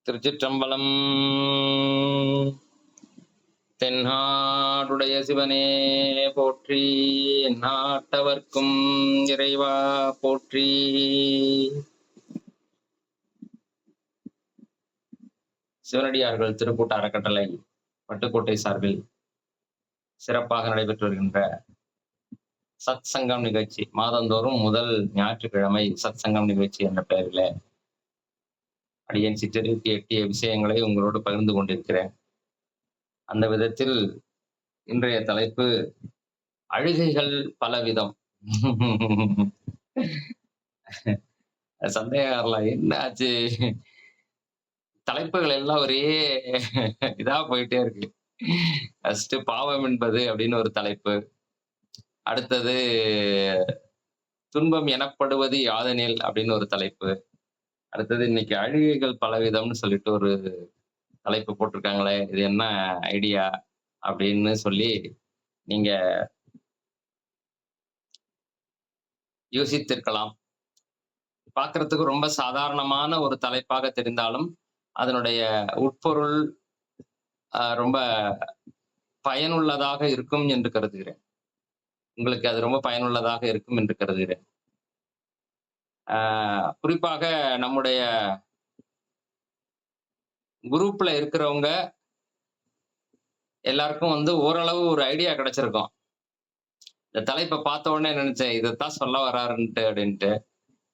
திருச்சிற்றம்பலம். தென்னாடுடைய சிவனே போற்றி, எந்நாட்டவர்க்கும் இறைவா போற்றி. சிவனடியார்கள் திருக்கூட்ட அறக்கட்டளை பட்டுக்கோட்டை சார்பில் சிறப்பாக நடைபெற்று வருகின்ற சத் சங்கம் நிகழ்ச்சி, மாதந்தோறும் முதல் ஞாயிற்றுக்கிழமை சத் சங்கம் நிகழ்ச்சி என்ற பெயரில் அடியேன் சிற்றறிவுக்கு எட்டிய விஷயங்களை உங்களோடு பகிர்ந்து கொண்டிருக்கிறேன். அந்த விதத்தில் இன்றைய தலைப்பு அழுகைகள் பலவிதம். சந்தேகம் என்ன ஆச்சு, தலைப்புகள் எல்லாம் ஒரே இதா போயிட்டே இருக்கு. ஃபர்ஸ்ட் பாவம் என்பது அப்படின்னு ஒரு தலைப்பு, அடுத்தது துன்பம் எனப்படுவது யாதெனில் அப்படின்னு ஒரு தலைப்பு, அடுத்தது இன்னைக்கு அழுகைகள் பலவிதம்னு சொல்லிட்டு ஒரு தலைப்பு போட்டிருக்காங்களே, இது என்ன ஐடியா அப்படின்னு சொல்லி நீங்க யோசித்திருக்கலாம். பார்க்கறதுக்கு ரொம்ப சாதாரணமான ஒரு தலைப்பாக தெரிந்தாலும் அதனுடைய உட்பொருள் ரொம்ப பயனுள்ளதாக இருக்கும் என்று கருதுகிறேன். உங்களுக்கு அது ரொம்ப பயனுள்ளதாக இருக்கும் என்று கருதுகிறேன். குறிப்பாக நம்முடைய குரூப்ல இருக்கிறவங்க எல்லாருக்கும் ஓரளவு ஒரு ஐடியா கிடைச்சிருக்கும். இந்த தலைப்பை பார்த்த உடனே நினைச்சேன், இதைத்தான் சொல்ல வர்றாருன்ட்டு அப்படின்ட்டு.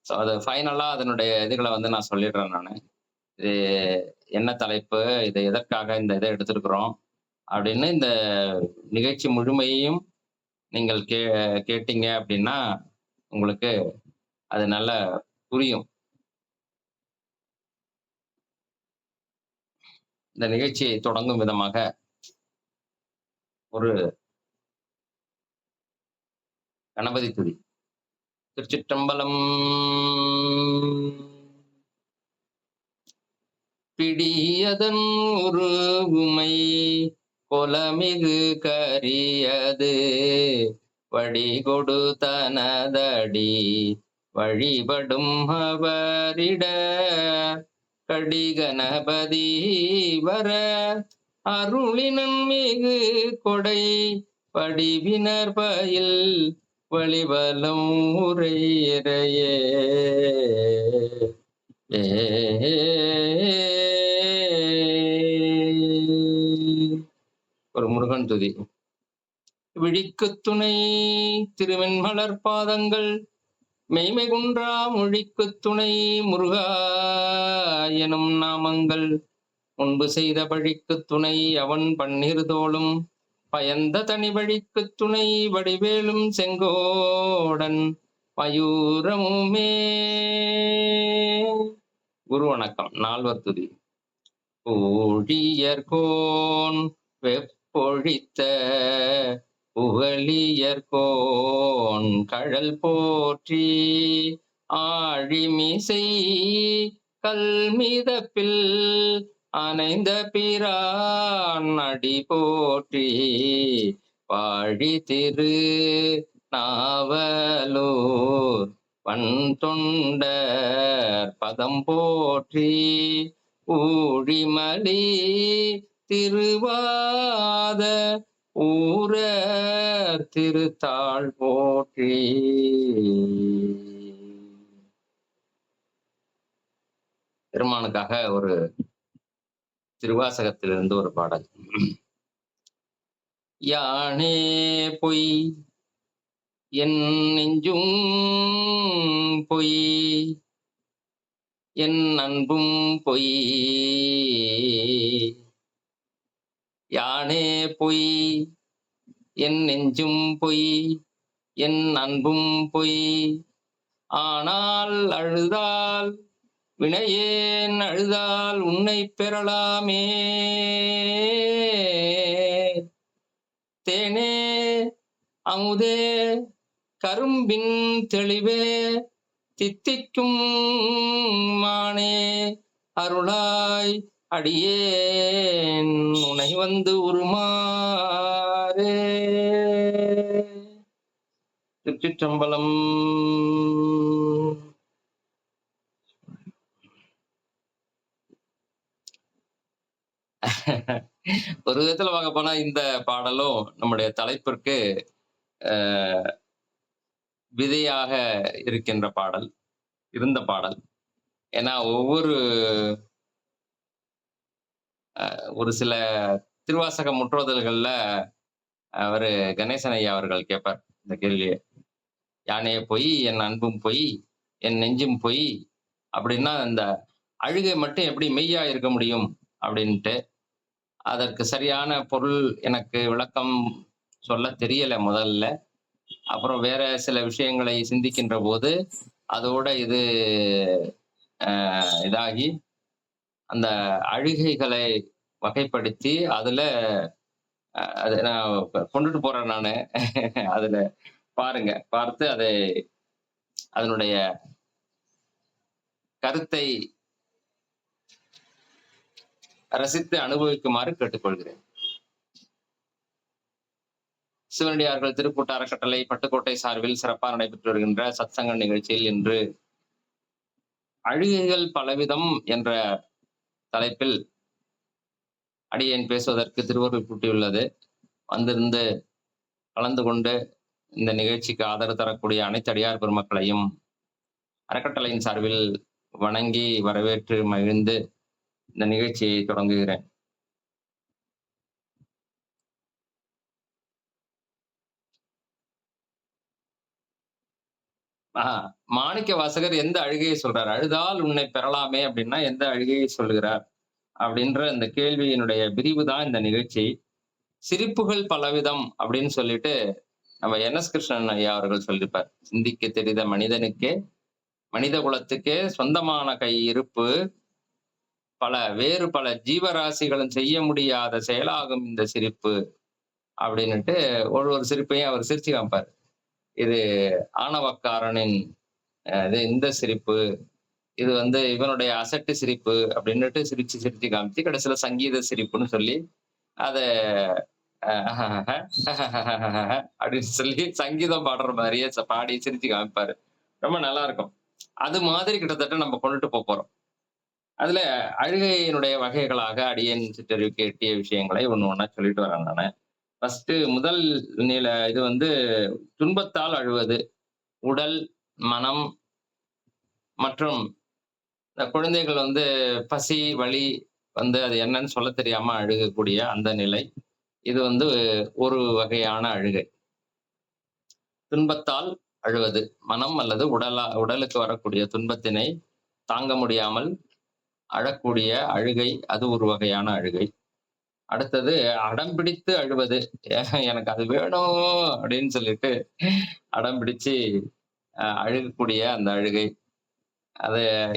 ஸோ அது ஃபைனலா அதனுடைய இதுகளை நான் சொல்லிடுறேன் நானு. இது என்ன தலைப்பு, இதை எதற்காக இந்த இதை எடுத்திருக்கிறோம் அப்படின்னு இந்த நிகழ்ச்சி முழுமையையும் நீங்கள் கேட்டீங்க அப்படின்னா உங்களுக்கு அது நல்லா புரியும். இந்த நிகழ்ச்சியை தொடங்கும் விதமாக ஒரு கணபதி துதி. திருச்சிற்றம்பலம். பிடியதன் உருவுமை கொலமிகு கரியது வடிகொடு தனதடி வழிபடும் அவரிட கடிகணபதி வர அருளினன் மிகு கொடை வடிவினர் பயில் வழிவலம் உரையிறையே. ஒரு முருகன் துதி. விழிக்கு துணை திருவெண்மலர் பாதங்கள் மெய்மை குன்றா மொழிக்கு துணை முருகா எனும் நாமங்கள் முன்பு செய்த பழிக்கு துணை அவன் பன்னிரு தோளும் பயந்த தனி வழிக்கு துணை வடிவேலும் செங்கோடன் மயூரமுமே. குரு வணக்கம். நால்வர் துதி. ஊழியர்கோன் வெப்பொழித்த புகழியர்கோன் கழல் போற்றி ஆழிமிசை கல்மிதப்பில் அணைந்த பிரான் அடி போற்றி வாழி திரு நாவலூர் பண் தொண்டர் பதம் போற்றி ஊழிமலி திருவாத ஊரர் திருத்தாள் போற்றி. பெருமானுக்காக ஒரு திருவாசகத்திலிருந்து ஒரு பாடல். யானே பொய் என் நெஞ்சும் பொய் என் அன்பும் பொய். யானே பொய் என் நெஞ்சும் பொய் என் அன்பும் பொய். ஆனால் அழுதால் வினையேன் அழுதால் உன்னை பெறலாமே. தேனே அமுதே கரும்பின் தெளிவே தித்திக்கும் மானே அருளாய் அடியேன் உனை உருமாறே. திருச்சிற்றம்பலம். ஒரு விதத்துல பார்க்க போனா இந்த பாடலும் நம்முடைய தலைப்பிற்கு அ விதையாக இருக்கின்ற பாடல், இருந்த பாடல். ஏன்னா ஒவ்வொரு ஒரு சில திருவாசக முற்றோதல்கள்ல அவரு கணேசன் ஐயா அவர்கள் கேட்பார் இந்த கேள்விய. "யானே பொய், என் அன்பும் பொய், என் நெஞ்சும் பொய்" அப்படின்னா, இந்த அழுகை மட்டும் எப்படி மெய்யா இருக்க முடியும்? அப்படின்ட்டு. அதற்கு சரியான பொருள் எனக்கு விளக்கம் சொல்லத் தெரியல முதல்ல. அப்புறம் வேற சில விஷயங்களை சிந்திக்கின்ற போது, அதோட இது இதாகி, அந்த அழுகைகளை வகைப்படுத்தி, அதுல அத நான் கொண்டுட்டு போறேன் நானு. அதுல பாருங்க. பார்த்து அதை அதனுடைய கருத்தை ரசித்து அனுபவிக்குமாறு கேட்டுக்கொள்கிறேன். சிவனடியார்கள் திருக்கூட்ட அறக்கட்டளை பட்டுக்கோட்டை சார்பில் சிறப்பாக நடைபெற்று வருகின்ற சத்சங்க நிகழ்ச்சியில் இன்று அழுகைகள் பலவிதம் என்ற தலைப்பில் அடியேன் பேசுவதற்கு திருவருள் கூட்டியுள்ளது. வந்திருந்து கலந்து கொண்டு இந்த நிகழ்ச்சிக்கு ஆதரவு தரக்கூடிய அனைத்து அடியார் பெருமக்களையும் அறக்கட்டளையின் சார்பில் வணங்கி வரவேற்று மகிழ்ந்து இந்த நிகழ்ச்சியை தொடங்குகிறேன். மாணிக்க வாசகர் எந்த அழுகையை சொல்றார்? "அழுதால் உன்னை பெறலாமே" அப்படின்னா எந்த அழுகையை சொல்லுகிறார்? அப்படின்ற இந்த கேள்வியினுடைய விரிவு தான் இந்த நிகழ்ச்சி. சிரிப்புகள் பலவிதம் அப்படின்னு சொல்லிட்டு நம்ம என்.எஸ். கிருஷ்ணன் ஐயா அவர்கள் சொல்லியிருப்பார். "சிந்திக்க தெரிந்த மனிதனுக்கே, மனித குலத்துக்கே சொந்தமான கை இருப்பு, வேறு பல ஜீவராசிகளும் செய்ய முடியாத செயலாகும் இந்த சிரிப்பு" அப்படின்னுட்டு ஒரு ஒரு சிரிப்பையும் அவர் சிரிச்சு காமிப்பார். இது ஆணவக்காரனின் இந்த சிரிப்பு, இது இவனுடைய அசட்டு சிரிப்பு அப்படின்னுட்டு சிரிச்சு சிரிச்சு காமிச்சு கடைசியில சங்கீத சிரிப்புன்னு சொல்லி அத அப்படின்னு சொல்லி சங்கீதம் பாடுற மாதிரியே பாடி சிரிச்சு காமிப்பாரு. ரொம்ப நல்லா இருக்கும். அது மாதிரி கிட்டத்தட்ட நம்ம கொண்டுட்டு போறோம். அதுல அழுகையினுடைய வகைகளாக அடியேன் சிற்றறிவுக்கு எட்டிய விஷயங்களை ஒண்ணு ஒண்ணா சொல்லிட்டு வரேன் நானு. ஃபர்ஸ்ட் முதல் நில இது துன்பத்தால் அழுவது. உடல், மனம் மற்றும் இந்த குழந்தைகள் பசி, வலி அது என்னன்னு சொல்லத் தெரியாம அழுகக்கூடிய அந்த நிலை. இது ஒரு வகையான அழுகை. துன்பத்தால் அழுவது. மனம் அல்லது உடலுக்கு வரக்கூடிய துன்பத்தினை தாங்க முடியாமல் அழக்கூடிய அழுகை, அது ஒரு வகையான அழுகை. அடுத்தது அடம் பிடித்து அழுவது. எனக்கு அது வேணும் அப்படின்னு சொல்லிட்டு அடம் பிடிச்சு அழுகக்கூடிய அந்த அழுகை.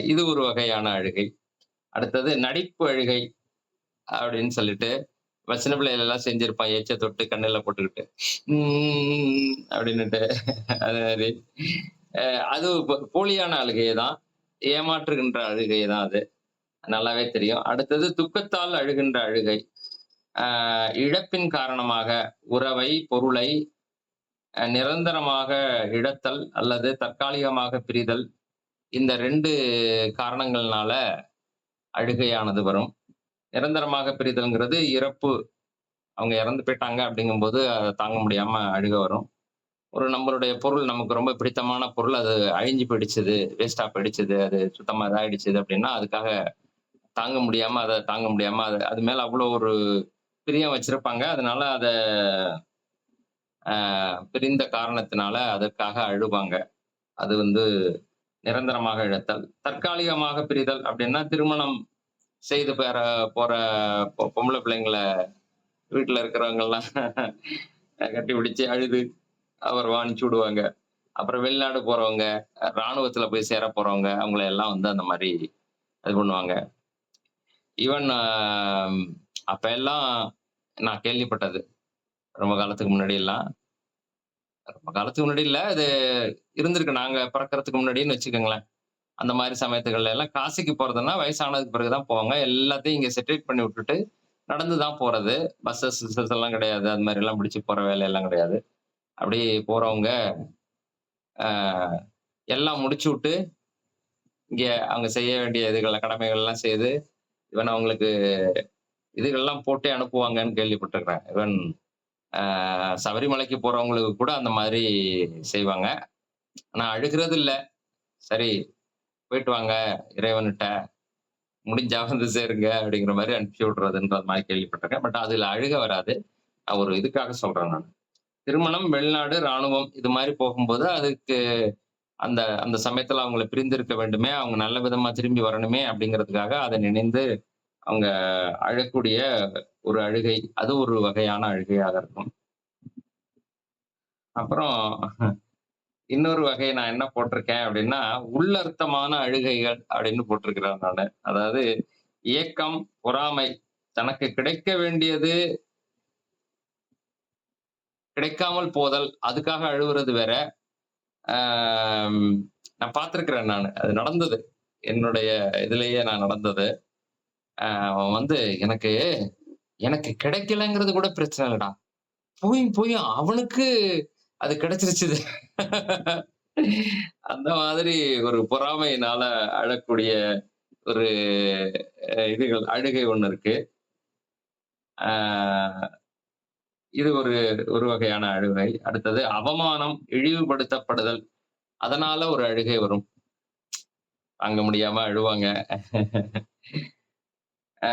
இது ஒரு வகையான அழுகை. அடுத்தது நடிப்பு அழுகை அப்படின்னு சொல்லிட்டு சின்ன பிள்ளைகள் எல்லாம் செஞ்சிருப்பான். எச்ச தொட்டு கண்ணுல போட்டுக்கிட்டு அப்படின்னுட்டு அது மாதிரி அது போலியான அழுகை தான். ஏமாற்றுகின்ற அழுகை தான் அது. நல்லாவே தெரியும். அடுத்தது துக்கத்தால் அழுகின்ற அழுகை. இழப்பின் காரணமாக உறவை, பொருளை நிரந்தரமாக இழத்தல் அல்லது தற்காலிகமாக பிரிதல். இந்த 2 காரணங்கள்னால அழுகையானது வரும். நிரந்தரமாக பிரிதல்ங்கிறது இறப்பு. அவங்க இறந்து போயிட்டாங்க அப்படிங்கும்போது அத தாங்க முடியாம அழுகை வரும். நம்மளுடைய பொருள் நமக்கு ரொம்ப பிடித்தமான பொருள் அது அழிஞ்சு போயிடுச்சுது, வேஸ்ட்டா போயிடுச்சுது, அது சுத்தமா இதாயிடுச்சுது அப்படின்னா, அதுக்காக தாங்க முடியாம அது மேல அவ்வளோ ஒரு பிரியம் வச்சிருப்பாங்க. அதனால அத பிரிந்த காரணத்தினால அதற்காக அழுவாங்க. அது நிரந்தரமாக இழத்தல். தற்காலிகமாக பிரிதல் அப்படின்னா, திருமணம் செய்து போற பொம்பள பிள்ளைங்கள வீட்ல இருக்கிறவங்கலாம் கட்டி பிடிச்சு அழுது அப்புறம் அனுப்பிச்சு விடுவாங்க. அப்புறம் வெளிநாடு போறவங்க, ராணுவத்துல போய் சேர போறவங்க, அவங்கள எல்லாம் அந்த மாரி இது பண்ணுவாங்க. ஈவன் அப்ப எல்லாம் நான் கேள்விப்பட்டது. ரொம்ப காலத்துக்கு முன்னாடி எல்லாம். ரொம்ப காலத்துக்கு முன்னாடி இல்ல. அது இருந்திருக்கு. நாங்க பிறக்கறதுக்கு முன்னாடின்னு வச்சுக்கங்களேன். அந்த மாரி சமயத்துகள்ல எல்லாம் காசிக்கு போறதுன்னா, வயசானதுக்கு பிறகு தான் போவாங்க. எல்லாத்தையும் இங்க செட்டில்ட் பண்ணி விட்டுட்டு, நடந்து தான் போறது. பஸ்ஸஸ் எல்லாம் கிடையாது. அது மாரிலாம் பிடிச்சு போற வேலையெல்லாம் கிடையாது. அப்படி போறவங்க, அ எல்லாம் முடிச்சுவிட்டு, இங்க அவங்க செய்ய வேண்டிய கடமைகள்லாம் செய்து, ஈவன் அவங்களுக்கு இதுகள்லாம் போட்டே அனுப்புவாங்கன்னு கேள்விப்பட்டுருக்கிறேன். ஈவன் சபரிமலைக்கு போறவங்களுக்கு கூட அந்த மாதிரி செய்வாங்க. ஆனா அழுகுறது இல்ல. சரி போயிட்டு வாங்க இறைவன்ட்ட. முடிஞ்சா வந்து சேருங்க அப்படிங்கிற மாரி அனுப்பிச்சு விடுறதுன்ற மாரி கேள்விப்பட்டுருக்கேன். பட் அதுல அழுக வராது. நான் ஒரு இதுக்காக சொல்றேன் நானு. திருமணம், வெளிநாடு, ராணுவம் இது மாரி போகும்போது அதுக்கு அந்த அந்த சமயத்துல அவங்கள பிரிந்திருக்க வேண்டுமே, அவங்க நல்ல விதமா திரும்பி வரணுமே அப்படிங்கிறதுக்காக அத நினைந்து அவங்க அழக்கூடிய ஒரு அழுகை. அது ஒரு வகையான அழுகையாக இருக்கும். அப்புறம் இன்னொரு வகை நான் என்ன போட்டிருக்கேன் அப்படின்னா, உள்ளர்த்தமான அழுகைகள் அப்படின்னு போட்டிருக்கிறேன் நானு. அதாவது ஏக்கம், பொறாமை, தனக்கு கிடைக்க வேண்டியது கிடைக்காமல் போதல், அதுக்காக அழுவுறது வேற. ஆம் நான் பார்த்திருக்கிறேன் நானு. அது நடந்தது. என்னுடைய இதுலயே நான் நடந்தது. அவன் வந்து எனக்கு எனக்கு கிடைக்கலங்கிறது கூட பிரச்சனை இல்லடா. போய் போய் அவனுக்கு அது கிடைச்சிருச்சு. அந்த மாதிரி ஒரு பொறாமையினால அழக்கூடிய ஒரு இதுகள் அழுகை ஒண்ணு இருக்கு. ஆ இது ஒரு ஒரு வகையான அழுகை. அடுத்தது அவமானம், இழிவுபடுத்தப்படுதல். அதனால ஒரு அழுகை வரும். தாங்க முடியாம அழுவாங்க. ஆ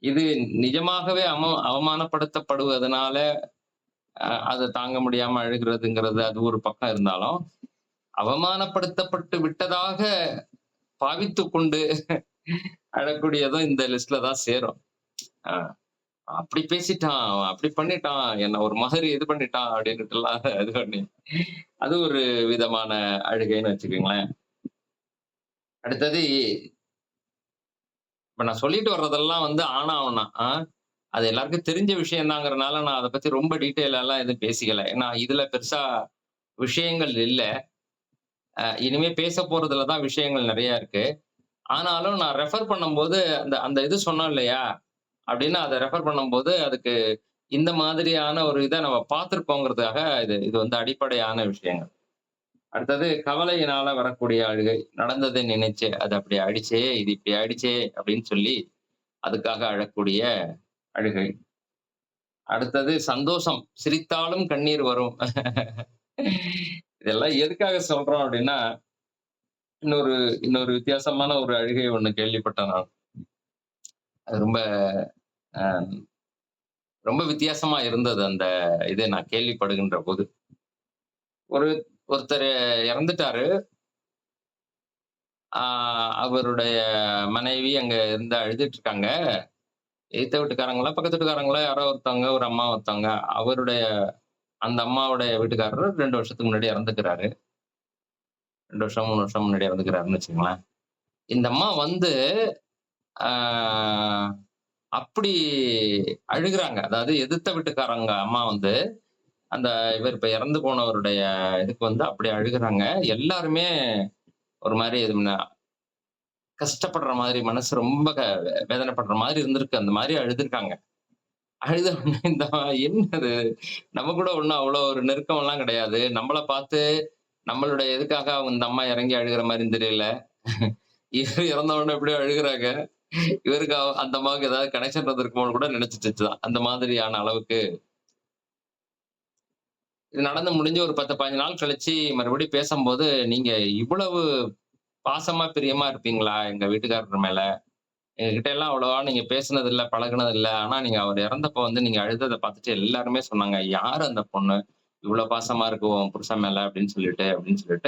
இது நிஜமாகவே அவமானப்படுத்தப்படுவதனால அத தாங்க முடியாம அழுகிறதுங்கிறது அது ஒரு பக்கம் இருந்தாலும், அவமானப்படுத்தப்பட்டு விட்டதாக பாவித்துக் கொண்டு அழக்கூடியதும் இந்த லிஸ்ட்ல தான் சேரும். அ அப்படி பேசிட்டான், அவன் அப்படி பண்ணிட்டான், என்ன ஒரு மாதிரி இது பண்ணிட்டான் அப்படின்னுட்டுலாம் இது பண்ணி, அது ஒரு விதமான அழுகைன்னு வச்சுக்கங்களேன். அடுத்தது இப்ப நான் சொல்லிட்டு வர்றதெல்லாம் வந்து ஆனா, ஆவன்னா, அது எல்லாருக்கும் தெரிஞ்ச விஷயம் தாங்கிறனால நான் அத பத்தி ரொம்ப டீட்டெயிலாலாம் எதுவும் பேசிக்கல. ஏன்னா இதுல பெருசா விஷயங்கள் இல்ல. இனிமே பேச போறதுல தான் விஷயங்கள் நெறைய இருக்கு. ஆனாலும் நான் ரெஃபர் பண்ணும்போது அந்த அந்த இது சொன்னோம் இல்லையா? அப்படின்னு அத ரெஃபர் பண்ணும்போது, அதுக்கு இந்த மாதிரியான ஒரு இத நம்ம பார்த்திருக்கோங்கிறதுக்காக இது இது வந்து அடிப்படையான விஷயங்கள். அடுத்தது கவலையினால வரக்கூடிய அழுகை. நடந்தத நினைச்சு, "அது அப்படி ஆயிடுச்சே, இது இப்படி ஆயிடுச்சே" அப்படின்னு சொல்லி அதுக்காக அழக்கூடிய அழுகை. அடுத்தது சந்தோஷம். சிரித்தாலும் கண்ணீர் வரும். இதெல்லாம் எதுக்காக சொல்றோம் அப்படின்னா, இன்னொரு இன்னொரு வித்தியாசமான ஒரு அழுகை ஒண்ணு கேள்விப்பட்டேன் நான். அது ரொம்ப அ ரொம்ப வித்தியாசமா இருந்தது அந்த இது நான் கேள்விப்படுகின்ற போது. ஒரு ஒருத்தரு இறந்துட்டாரு. ஆ அவருடைய மனைவி அங்க இருந்து அழுதுட்டு இருக்காங்க. எதித்த வீட்டுக்காரங்களோ, பக்கத்து வீட்டுக்காரங்களோ யாரோ ஒருத்தவங்க, ஒரு அம்மா ஒருத்தவங்க. அவருடைய அந்த அம்மாவுடைய வீட்டுக்காரரு 2 வருஷத்துக்கு முன்னாடி இறந்துக்கிறாரு. 2 வருஷம், 3 வருஷம் முன்னாடி இறந்துக்கிறாருன்னு வச்சுக்கங்களேன். இந்த அம்மா வந்து ஆ அப்படி அழுகுறாங்க. அதாவது எதிர்த்த வீட்டுக்காரங்க அம்மா வந்து, அந்த இவர் இப்ப இறந்து போனவருடைய இதுக்கு வந்து அப்படி அழுகுறாங்க. எல்லாருமே ஒரு மாரி கஷ்டப்படுற மாதிரி, மனசு ரொம்ப வேதனைப்படுற மாதிரி இருந்திருக்கு. அந்த மாரி அழுதுருக்காங்க. அழுத உடனே இந்த என்னது? நம்ம கூட ஒண்ணும் அவ்வளோ ஒரு நெருக்கம்லாம் கிடையாது. நம்மள பார்த்து நம்மளுடைய இதுக்காக அவங்க இந்த அம்மா இறங்கி அழுகுற மாரியும் தெரியல. இவரு இறந்த உடனே எப்படியோ அழுகுறாங்க. இவருக்கு அந்த அம்மாவுக்கு ஏதாவது கனெக்ஷன் இருந்திருக்குமோன்னு கூட நினைச்சுட்டுச்சுதான். அந்த மாதிரியான அளவுக்கு இது நடந்து முடிஞ்சு ஒரு 10, 15 நாள் கழிச்சு மறுபடியும் பேசம்போது, "நீங்க இவ்வளவு பாசமா, பிரியமா இருப்பீங்களா எங்க வீட்டுக்காரர் மேல? எங்ககிட்ட எல்லாம் அவ்வளவா நீங்க பேசுனது இல்ல, பழகுனது இல்ல. ஆனா நீங்க அவர் இறந்தப்ப வந்து நீங்க அழுதத பார்த்துட்டு எல்லாருமே சொன்னாங்க. யாரு அந்த பொண்ணு? இவ்ளோ பாசமா இருக்கு உன் புருஷன் மேல அப்படின்னு சொல்லிட்டு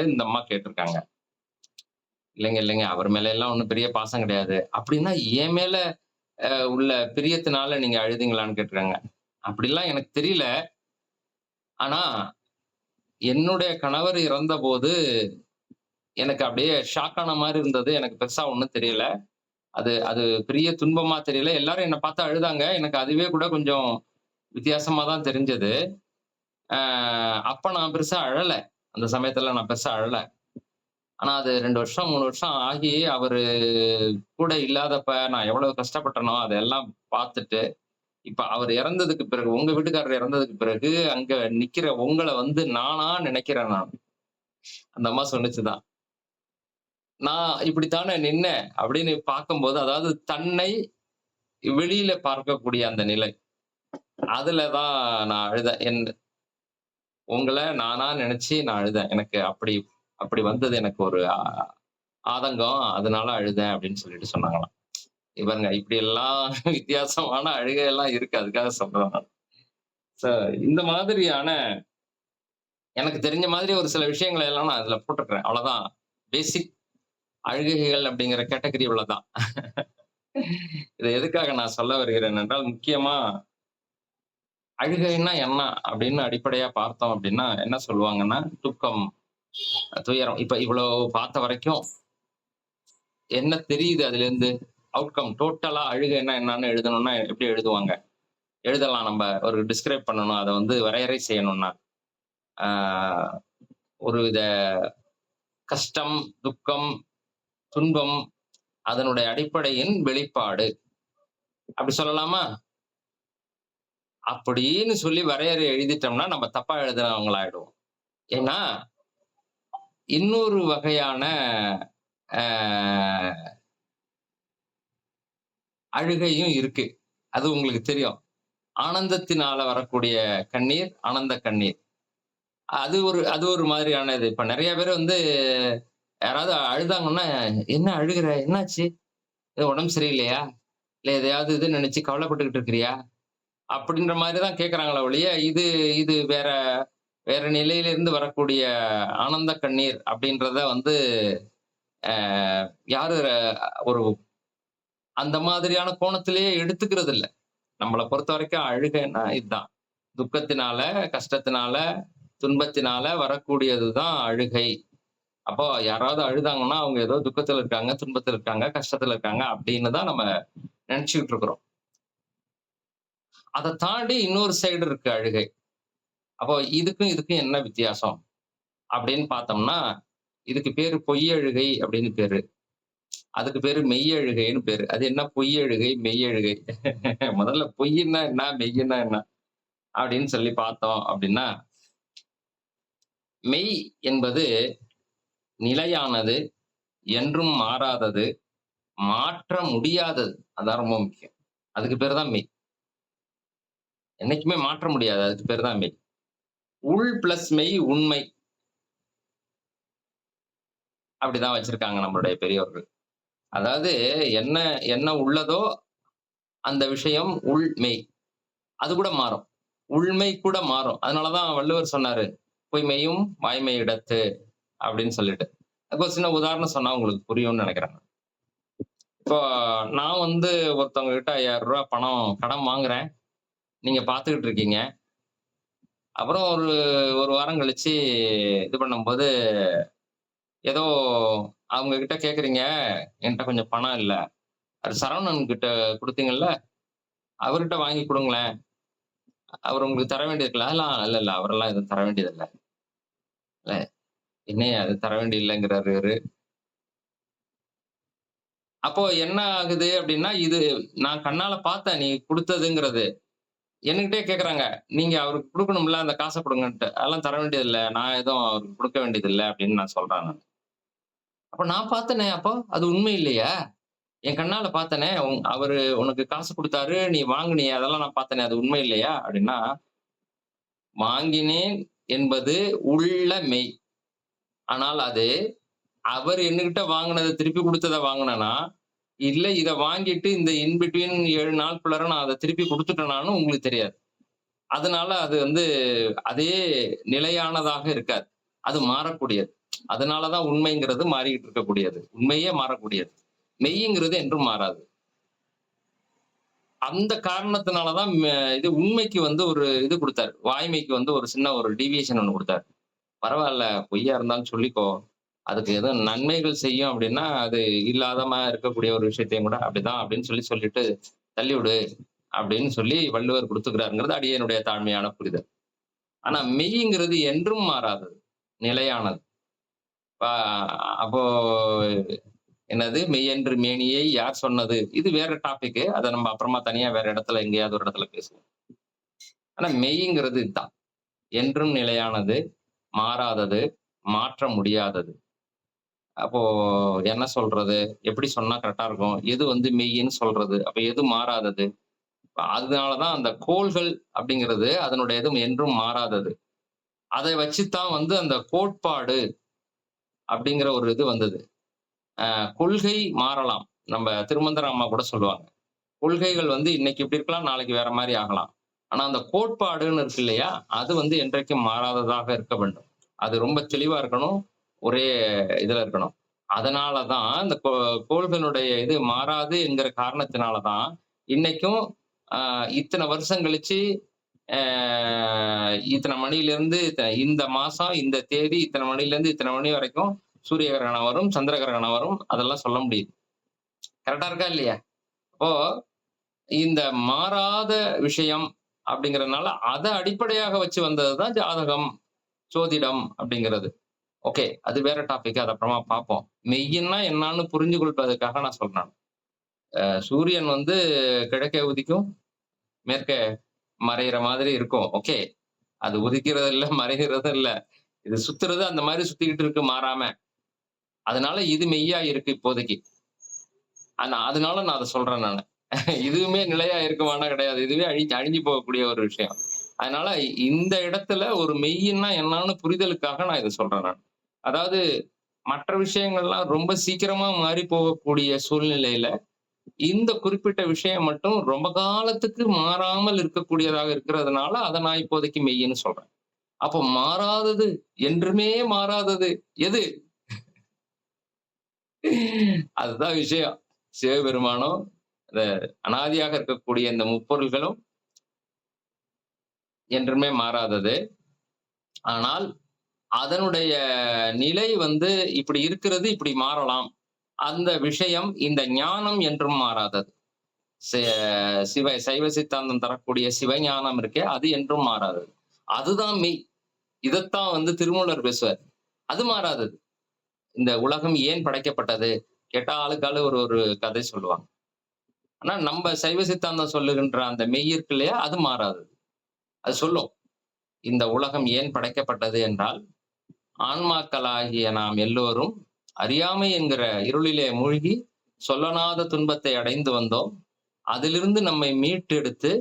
இந்த அம்மா கேட்டிருக்காங்க. இல்லைங்க, இல்லைங்க. அவர் மேல எல்லாம் ஒண்ணும் பெரிய பாசம் கிடையாது. அப்படின்னா என் மேல உள்ள பிரியத்தினால நீங்க அழுதீங்களான்னு கேட்டிருக்காங்க. அப்படிலாம் எனக்கு தெரியல. ஆனா என்னுடைய கணவர் இறந்தபோது எனக்கு அப்படியே ஷாக் ஆன மாரி இருந்தது. எனக்கு பெருசா ஒண்ணும் தெரியல. அது அது பெரிய துன்பமா தெரியல. எல்லாரும் என்ன பார்த்து அழுதாங்க. எனக்கு அதுவே கூட கொஞ்சம் வித்தியாசமா தான் தெரிஞ்சது. அ அப்ப நான் பெருசா அழல. அந்த சமயத்துல நான் பெருசா அழல. ஆனா அது 2 வருஷம், 3 வருஷம் ஆகி அவரு கூட இல்லாதப்ப நான் எவ்வளவு கஷ்டப்பட்டனோ, அதெல்லாம் பார்த்துட்டு, இப்ப அவர் இறந்ததுக்கு பிறகு உங்க வீட்டுக்காரர் இறந்ததுக்கு பிறகு, அங்க நிக்கிற உங்கள வந்து நானா நினைக்கிறேன் நான். அந்த அம்மா சொன்னுச்சுதான். நான் இப்படித்தானே நின்னேன் அப்படின்னு பார்க்கும்போது, அதாவது தன்னை வெளியில பார்க்கக்கூடிய அந்த நிலை. அதுல தான் நான் அழுதேன். உங்கள நானா நெனச்சு நான் அழுதேன். எனக்கு அப்படி அப்படி வந்தது எனக்கு ஒரு ஆதங்கம். அதனால அழுதேன் அப்படின்னு சொல்லிட்டு சொன்னாங்களாம். இவங்க இப்படியெல்லாம் வித்தியாசமான அழுகையெல்லாம் இருக்கு. அதுக்காக சொல்றேன் நான். சோ இந்த மாதிரியான எனக்கு தெரிஞ்ச மாதிரி ஒரு சில விஷயங்கள எல்லாம் நான் அதுல போட்டுருக்கிறேன். அவ்வளவுதான். பேசிக் அழுகைகள் அப்படிங்கிற கேட்டகரி இவ்வளவுதான். இத எதுக்காக நான் சொல்ல வருகிறேன் என்றால், முக்கியமா அழுகைன்னா என்ன அப்படின்னு அடிப்படையா பார்த்தோம் அப்படின்னா, என்ன சொல்லுவாங்கன்னா, துக்கம், துயரம். இப்ப இவ்வளோ பார்த்த வரைக்கும் என்ன தெரியுது அதுலேருந்து? அவுட்கம் டோட்டலா அழுகைன்னா என்னன்னு எழுதணும்னா எப்படி எழுதுவாங்க? எழுதலாம் நம்ப ஒரு டிஸ்கிரைப் பண்ணணும். அத வந்து வரையறை செய்யணும்னா. ஆ ஒரு வித கஷ்டம், துக்கம், துன்பம் அதனுடைய அடிப்படையின் வெளிப்பாடு. அப்படி சொல்லலாமா? அப்படின்னு சொல்லி வரையறை எழுதிட்டோம்னா, நம்ம தப்பா எழுதுனவங்களாயிடுவோம். ஏன்னா, இன்னொரு வகையான அ அழுகையும் இருக்கு. அது உங்களுக்கு தெரியும். ஆனந்தத்தினால வரக்கூடிய கண்ணீர், ஆனந்த கண்ணீர். அது ஒரு மாதிரியானது. இப்ப நெறைய பேர் வந்து யாராவது அழுதாங்கன்னா, "என்ன அழுகுற? என்னாச்சு? எதுவும் உடம்பு சரியில்லையா? இல்ல எதையாவது இது நெனச்சு கவலைப்பட்டுக்கிட்டு இருக்கிறியா?" அப்படின்ற மாரி தான் கேட்கறாங்களே ஒழிய, இது இது வேற வேற நிலையிலிருந்து வரக்கூடிய ஆனந்த கண்ணீர் அப்படின்றத வந்து அ யாரு ஒரு அந்த மாதிரியான கோணத்திலேயே எடுத்துக்கிறது இல்ல. நம்மள பொறுத்தவரைக்கும் அழுகைன்னா இதுதான். துக்கத்தினால, கஷ்டத்தினால, துன்பத்தினால வரக்கூடியது தான் அழுகை. அப்போ யாராவது அழுதாங்கன்னா, அவங்க ஏதோ துக்கத்துல இருக்காங்க, துன்பத்துல இருக்காங்க, கஷ்டத்துல இருக்காங்க அப்படின்னு தான் நம்ம நெனச்சுக்கிட்டு இருக்கிறோம். அத தாண்டி இன்னொரு சைடு இருக்கு அழுகை. அப்போ இதுக்கும் என்ன வித்தியாசம்? அப்படின்னு பார்த்தோம்னா, இதுக்கு பேரு பொய்யழுகை அப்படின்னு பேரு. அதுக்கு பேரு மெய்யழுகைன்னு பேரு. அது என்ன பொய்யழுகை, மெய்யழுகை. முதல்ல பொய்யின்னா என்ன? மெய்யின்னா என்ன? அப்படின்னு சொல்லி பார்த்தோம் அப்படின்னா, மெய் என்பது நிலையானது, என்றும் மாறாதது, மாற்ற முடியாதது. அதான் ரொம்ப முக்கியம். அதுக்கு பேரு தான் மெய். என்னைக்குமே மாற்ற முடியாது. அதுக்கு பேரு தான் மெய். உள் பிளஸ் மெய் உண்மை. அப்படிதான் வச்சிருக்காங்க நம்மளுடைய பெரியோர்கள். அதாவது என்ன என்ன உள்ளதோ அந்த விஷயம் உள் மெய். அது கூட மாறும். உள்மை கூட மாறும். அதனால தான் வள்ளுவர் சொன்னாரு, "பொய்மையும் வாய்மை இடத்து" அப்படின்னு சொல்லிட்டு. அதுக்கு ஒரு சின்ன உதாரணம் சொன்னா உங்களுக்கு புரியும்னு நெனைக்கிறேன். இப்போ நான் வந்து ஒருத்தவங்க கிட்ட ரூ. 5000 பணம் கடன் வாங்குறேன். நீங்க பார்த்துக்கிட்டு இருக்கீங்க. அப்புறம் ஒரு 1 வாரம் கழிச்சு இது பண்ணும்போது, ஏதோ அவங்க கிட்ட கேட்கிறீங்க, "என்ட்ட கொஞ்சம் பணம் இல்ல." அது சரவணன் கிட்ட குடுத்தீங்கல்ல, அவர்கிட்ட வாங்கி குடுங்களேன். அவர் உங்களுக்கு தர வேண்டியிருக்குல்ல. அதெல்லாம் இல்ல. அவரெல்லாம் எதுவும் தர வேண்டியதில்ல. இல்ல, என்னய்யா அது தர வேண்டியதில்லங்கிறாரு இவரு. அப்போ என்ன ஆகுது அப்டின்னா, இது நான் கண்ணால பார்த்தேன் நீ குடுத்ததுங்கிறது. என்கிட்டயே கேட்கறாங்க. நீங்க அவருக்கு குடுக்கணும்ல அந்த காச குடுங்கன்ட்டு. அதெல்லாம் தர வேண்டியதில்ல. நான் எதுவும் அவருக்கு குடுக்க வேண்டியதில்ல அப்டின்னு நான் சொல்றேன் நானு. அப்ப நான் பார்த்தேனே அப்போ, அது உண்மை இல்லையா? என் கண்ணால பார்த்தேனே, அவரு உனக்கு காசு குடுத்தாரு, நீ வாங்குனியே அதெல்லாம் நான் பார்த்தேனே, அது உண்மை இல்லையா? அப்டின்னா, வாங்கினேன் என்பது உள்ள மெய். ஆனால் அது அவர் என்கிட்ட வாங்குனத திருப்பி குடுத்தத வாங்குனனா, இல்ல இத வாங்கிட்டு இந்த இன் பிட்வீன் 7 நாளுக்குள்ளார நான் அத திருப்பி குடுத்துட்டேனான்னு உங்களுக்கு தெரியாது. அதனால அது வந்து அதே நிலையானதாக இருக்காது. அது மாறக்கூடியது. அதனால தான் உண்மைங்கிறது மாறிக்கிட்டு இருக்கக்கூடியது. உண்மையே மாறக்கூடியது. மெய்ங்கிறது என்றும் மாறாது. அந்த காரணத்தினால தான் இது உண்மைக்கு வந்து ஒரு இது குடுத்தாரு. வாய்மைக்கு வந்து ஒரு சின்ன ஒரு டீவியேஷன் ஒண்ணு குடுத்தாரு. பரவால்ல பொய்யா இருந்தாலும் சொல்லிக்கோ. அதுக்கு எதுவும் நன்மைகள் செய்யும் அப்டின்னா, அது இல்லாதமா இருக்கக்கூடிய ஒரு விஷயத்தையும் கூட அப்படிதான் அப்படின்னு சொல்லிட்டு தள்ளிவிடு அப்படின்னு சொல்லி வள்ளுவர் குடுத்துக்கிறாருங்கிறது அடியேனுடைய தாழ்மையான புரிதல். ஆனா மெய்ங்கிறது என்றும் மாறாதது. நிலையானது. ப அப்போ என்னது "மெய்யென்று மேனியை யார் சொன்னது?" இது வேற டாபிக்கு. அத நம்ம அப்புறமா தனியா வேற இடத்துல எங்கேயாவது ஒரு இடத்துல பேசுவோம். ஆனா மெய்ங்கிறது இதுதான். என்றும் நிலையானது, மாறாதது, மாற்ற முடியாதது. அப்போ என்ன சொல்றது? எப்படி சொன்னா கரெக்ட்டா இருக்கும்? எது வந்து மெய்ன்னு சொல்றது? அப்ப எது மாறாதது? அதனால தான் அந்த கோள்கள் அப்படிங்கிறது அதனுடைய இது என்றும் மாறாதது. அதை வச்சு தான் வந்து அந்த கோட்பாடு அப்படிங்கிற ஒரு இது வந்தது. கொள்கை மாறலாம். நம்ம திருமந்திர அம்மா கூட சொல்லுவாங்க. கொள்கைகள் வந்து இன்னைக்கு இப்படி இருக்கலாம், நாளைக்கு வேற மாரி ஆகலாம். ஆனா அந்த கோட்பாடுன்னு இருக்கு இல்லையா? அது வந்து என்றைக்கும் மாறாததாக இருக்க வேண்டும். அது ரொம்ப தெளிவா இருக்கணும். ஒரே இதுல இருக்கணும். அதனால தான் இந்த கோள்களுடைய இது மாறாது என்கிற காரணத்தினால தான், இன்னைக்கும் அ இத்தன வருஷம் கழிச்சு, அ இத்தன மணியிலிருந்து இந்த மாசம், இந்த தேதி, இத்தன மணியிலிருந்து இத்தன மணி வரைக்கும் சூரிய கிரகணம் வரும், சந்திர கிரகணம் வரும். அதெல்லாம் சொல்ல முடியுது. கரெக்ட்டா இருக்கா இல்லையா? அப்போ இந்த மாறாத விஷயம் அப்படிங்கிறதுனால, அத அடிப்படையாக வச்சு வந்தது தான் ஜாதகம், ஜோதிடம் அப்படிங்கிறது. ஓகே. அது வேற டாபிக். அது அப்புறமா பார்ப்போம். மெய்யின்னா என்னான்னு புரிஞ்சு கொள்வதற்காக நான் சொல்றேன். சூரியன் வந்து கிழக்கே உதிக்கும், மேற்கே மறையிற மாதிரி இருக்கும். ஓகே. அது உதிக்கிறது இல்ல, மறைகிறதும் இல்ல. இது சுத்துறது அந்த மாரி சுத்திக்கிட்டு இருக்கு மாறாம. அதனால இது மெய்யா இருக்கு இப்போதைக்கு. அதனால நான் அத சொல்றேன் நானு. இதுவுமே நிலையா இருக்குமான்னா கிடையாது. இதுவே அழிஞ்சு போகக்கூடிய ஒரு விஷயம். அதனால இந்த இடத்துல ஒரு மெய்யின்னா என்னான்னு புரிதலுக்காக நான் இத சொல்றேன் நான். அதாவது மற்ற விஷயங்கள்லாம் ரொம்ப சீக்கிரமா மாறி போகக்கூடிய சூழ்நிலையில, இந்த குறிப்பிட்ட விஷயம் மட்டும் ரொம்ப காலத்துக்கு மாறாமல் இருக்கக்கூடியதாக இருக்கிறதுனால, அத நான் இப்போதைக்கு மெய்யின்னு சொல்றேன். அப்போ மாறாதது, என்றுமே மாறாதது எது? அதுதான் விஷயம். சிவபெருமானும், இந்த அனாதியாக இருக்கக்கூடிய இந்த முப்பொருள்களும் என்றுமே மாறாதது. ஆனால் அதனுடைய நிலை வந்து இப்படி இருக்கிறது, இப்படி மாறலாம். அந்த விஷயம் இந்த ஞானம் என்றும் மாறாதது. சி சைவ சித்தாந்தம் தரக்கூடிய சிவஞானம் இருக்கே, அது என்றும் மாறாதது. அதுதான் மெய். இதத்தான் வந்து திருமூலர் பேசுவார். அது மாறாதது. இந்த உலகம் ஏன் படைக்கப்பட்டது? கேட்டா ஆளுக்கு ஆளு ஒரு ஒரு கதை சொல்லுவாங்க. ஆனா நம்ப சைவ சித்தாந்தம் சொல்லுகின்ற அந்த மெய் இருக்கு இல்லையா? அது மாறாதது. அது சொல்லும். இந்த உலகம் ஏன் படைக்கப்பட்டது என்றால், ஆன்மாக்களாகிய நாம் எல்லோரும் அறியாமை என்கிற இருளிலே மூழ்கி சொல்லனாத துன்பத்தை அடைந்து வந்தோம். அதிலிருந்து நம்மை மீட்டெடுத்து,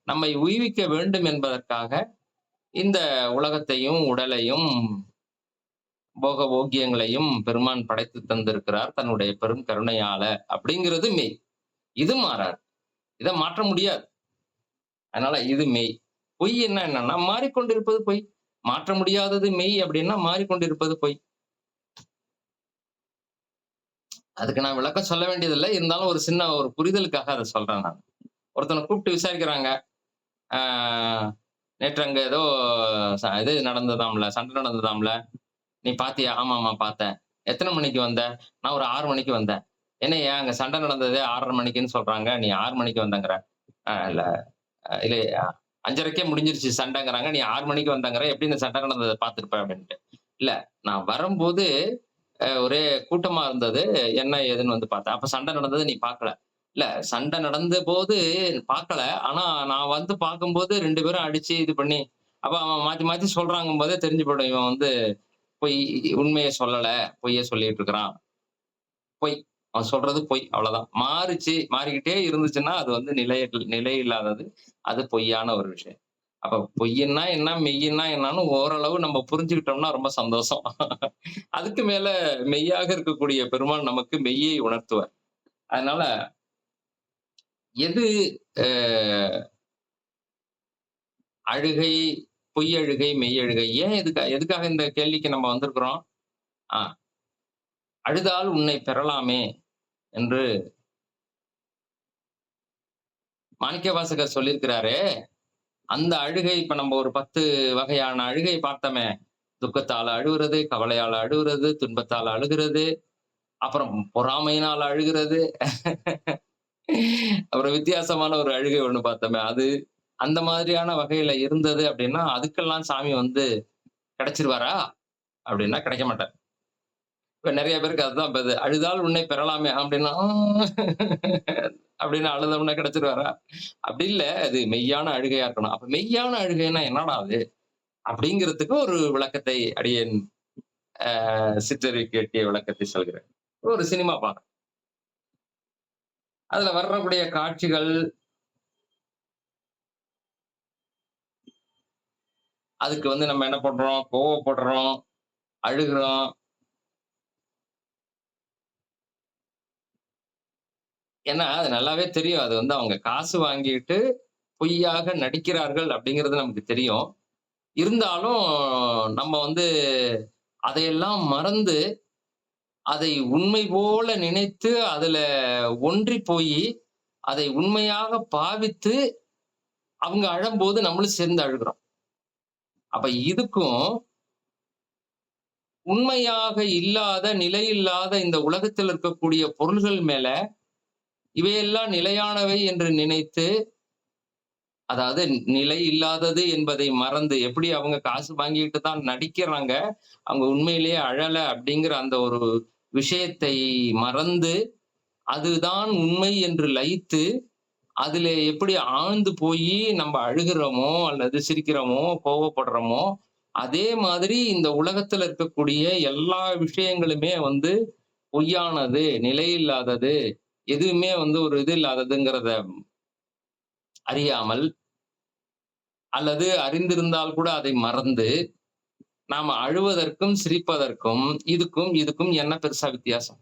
நம்மை உய்விக்க வேண்டும் என்பதற்காக இந்த உலகத்தையும், உடலையும், போக போக்கியங்களையும் பெருமான் படைத்து தந்திருக்கிறார் தன்னுடைய பெரும் கருணையால அப்படிங்கிறது மெய். இது மாறாது. இத மாற்ற முடியாது. அதனால இது மெய். பொய் என்னன்னா மாறிக்கொண்டிருப்பது பொய். மாற்ற முடியாதது மெய் அப்படின்னா மாறிக்கொண்டிருப்பது பொய். அதுக்கு நான் விளக்கம் சொல்ல வேண்டியதில்ல. இருந்தாலும் ஒரு சின்ன ஒரு புரிதலுக்காக அத சொல்றேன் நான். ஒருத்தன கூப்பிட்டு விசாரிக்கிறாங்க. ஆ நேற்று அங்க ஏதோ இது நடந்ததாம்ல, சண்டை நடந்ததாம்ல. "நீ பார்த்தியா?" "ஆமாமா பார்த்தேன்." "எத்தன மணிக்கு வந்த?" "நான் ஒரு 6 மணிக்கு வந்தேன்." "என்னய்யா அங்க சண்டை நடந்ததே 6:30 மணிக்குன்னு சொல்றாங்க. நீ 6 மணிக்கு வந்தேங்கிற." இல்ல இல்ல 5:30க்கே முடிஞ்சிருச்சு சண்டைங்கிறாங்க. நீ 6 மணிக்கு வந்தேங்கிற. எப்படி இந்த சண்டை நடந்தத பார்த்திருப்ப?" அப்படின்ட்டு. "இல்ல நான் வரும்போது ஒரே கூட்டமா இருந்தது. என்ன ஏதுன்னு வந்து பார்த்தேன். அப்ப சண்டை நடந்தத நீ பார்க்கல." "இல்ல சண்டை நடந்தபோது பார்க்கல. ஆனா நான் வந்து பார்க்கும்போது 2 பேரும் அடிச்சு இது பண்ணி" அப்ப அவன் மாத்தி மாத்தி சொல்றாங்கும்போதே தெரிஞ்சு போயிடும். இவன் வந்து பொய் உண்மைய சொல்லல. பொய்ய சொல்லிட்டு இருக்கிறான். பொய். அவன் சொல்றது பொய். அவ்வளவுதான். மாறிக்கிட்டே இருந்துச்சுன்னா, அது வந்து நிலை இல்லாதது. அது பொய்யான ஒரு விஷயம். அப்ப பொய்யின்னா என்ன? மெய்யின்னா என்னன்னு ஓரளவு நம்ம புரிஞ்சுக்கிட்டோம்னா ரொம்ப சந்தோஷம். அதுக்கு மேல மெய்யாக இருக்கக்கூடிய பெருமான் நமக்கு மெய்யை உணர்த்துவார். அதனால எது அ அழுகை, பொய் அழுகை, மெய் அழுகை ஏன் எதுக்காக இந்த கேள்விக்கு நம்ம வந்திருக்கிறோம்? ஆ அழுதால் உன்னை பெறலாமே என்று மாணிக்கவாசகர் சொல்லியிருக்கிறாரே, அந்த அழுகை இப்ப நம்ம ஒரு 10 வகையான அழுகை பார்த்தோமே. துக்கத்தால அழுவுறது, கவலையால அழுவுறது, துன்பத்தால அழுகிறது, அப்புறம் பொறாமையினால அழுகிறது, அப்புறம் வித்தியாசமான ஒரு அழுகை ஒண்ணு பார்த்தோமே. அது அந்த மாதிரியான வகையில இருந்தது அப்படின்னா, அதுக்கெல்லாம் சாமி வந்து கிடைச்சிருவாரா? அப்படின்னா கிடைக்க மாட்டார். இப்ப நெறைய பேருக்கு அதுதான் "அழுதால் உன்னை பெறலாமே" அப்படின்னா, அப்படின்னு அழுதோம்னா கிடைச்சிருவாரா? அப்படி இல்ல. அது மெய்யான அழுகையா இருக்கணும். அப்ப மெய்யான அழுகைன்னா என்னடா அது? அப்படிங்கிறதுக்கு ஒரு விளக்கத்தை அடியேன் சிற்றறிவுக்கு எட்டிய விளக்கத்தை சொல்கிறேன். ஒரு சினிமா பார்க்குறோம். அதுல வரக்கூடிய காட்சிகள், அதுக்கு நம்ம என்ன பண்றோம்? கோவப்படுறோம், அழுகுறோம். ஏன்னா, அது நல்லாவே தெரியும். அது அவங்க காசு வாங்கிட்டு பொய்யாக நடிக்கிறார்கள் அப்படிங்கிறது நமக்கு தெரியும். இருந்தாலும் நம்ம அதையெல்லாம் மறந்து, அதை உண்மை போல நினைத்து, அதுல ஒன்றி போயி, அதை உண்மையாக பாவித்து, அவங்க அழும்போது நம்மளும் சேர்ந்து அழுகுறோம். அப்ப இதுக்கும் உண்மையாக இல்லாத, நிலையில்லாத இந்த உலகத்தில் இருக்கக்கூடிய பொருள்கள் மேல, இவையெல்லாம் நிலையானவை என்று நினைத்து, அதாவது நிலை இல்லாதது என்பதை மறந்து, எப்படி அவங்க காசு வாங்கிட்டு தான் நடிக்கிறாங்க. அவங்க உண்மையிலேயே அழல அப்படிங்கிற அந்த ஒரு விஷயத்தை மறந்து, அதுதான் உண்மை என்று லயித்து, அதிலே எப்படி ஆழ்ந்து போயி நம்ம அழுகுறோமோ, அல்லது சிரிக்கிறோமோ, கோவப்படுறோமோ, அதே மாதிரி இந்த உலகத்துல இருக்கக்கூடிய எல்லா விஷயங்களுமே பொய்யானது, நிலையில்லாதது, எதுவுமே ஒரு இது இல்லாததுங்கிறத அறியாமல், அல்லது அறிந்திருந்தால் கூட அதை மறந்து, நாம அழுவதற்கும், சிரிப்பதற்கும், இதுக்கும் என்ன பெருசா வித்தியாசம்?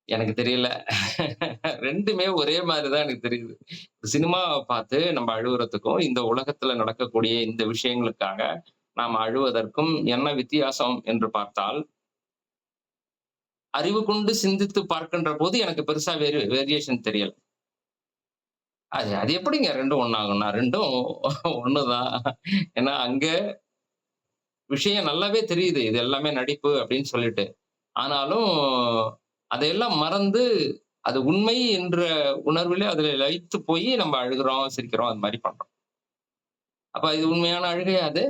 எனக்கு தெரியல. 2மே ஒரே மாரி தான் எனக்கு தெரியுது. சினிமாவ பார்த்து நம்ம அழுவுறதுக்கும், இந்த உலகத்துல நடக்கக்கூடிய இந்த விஷயங்களுக்காக நாம அழுவதற்கும் என்ன வித்தியாசம் என்று பார்த்தால், அறிவு கொண்டு சிந்தித்து பார்க்கின்ற போது எனக்கு பெருசா வேரியேஷன் தெரியல. அது அது எப்படிங்க 2ம் ஒண்ணாகும்னா? 2ம் ஒண்ணுதான். ஏன்னா அங்க விஷயம் நல்லாவே தெரியுது. இது எல்லாமே நடிப்பு அப்படின்னு சொல்லிட்டு. ஆனாலும் அதையெல்லாம் மறந்து, அது உண்மை என்ற உணர்விலே அதில லயித்து போயி நம்ம அழுகுறோம், சிரிக்கிறோம். அது மாரி பண்றோம். அப்ப இது உண்மையான அழுகையா அது?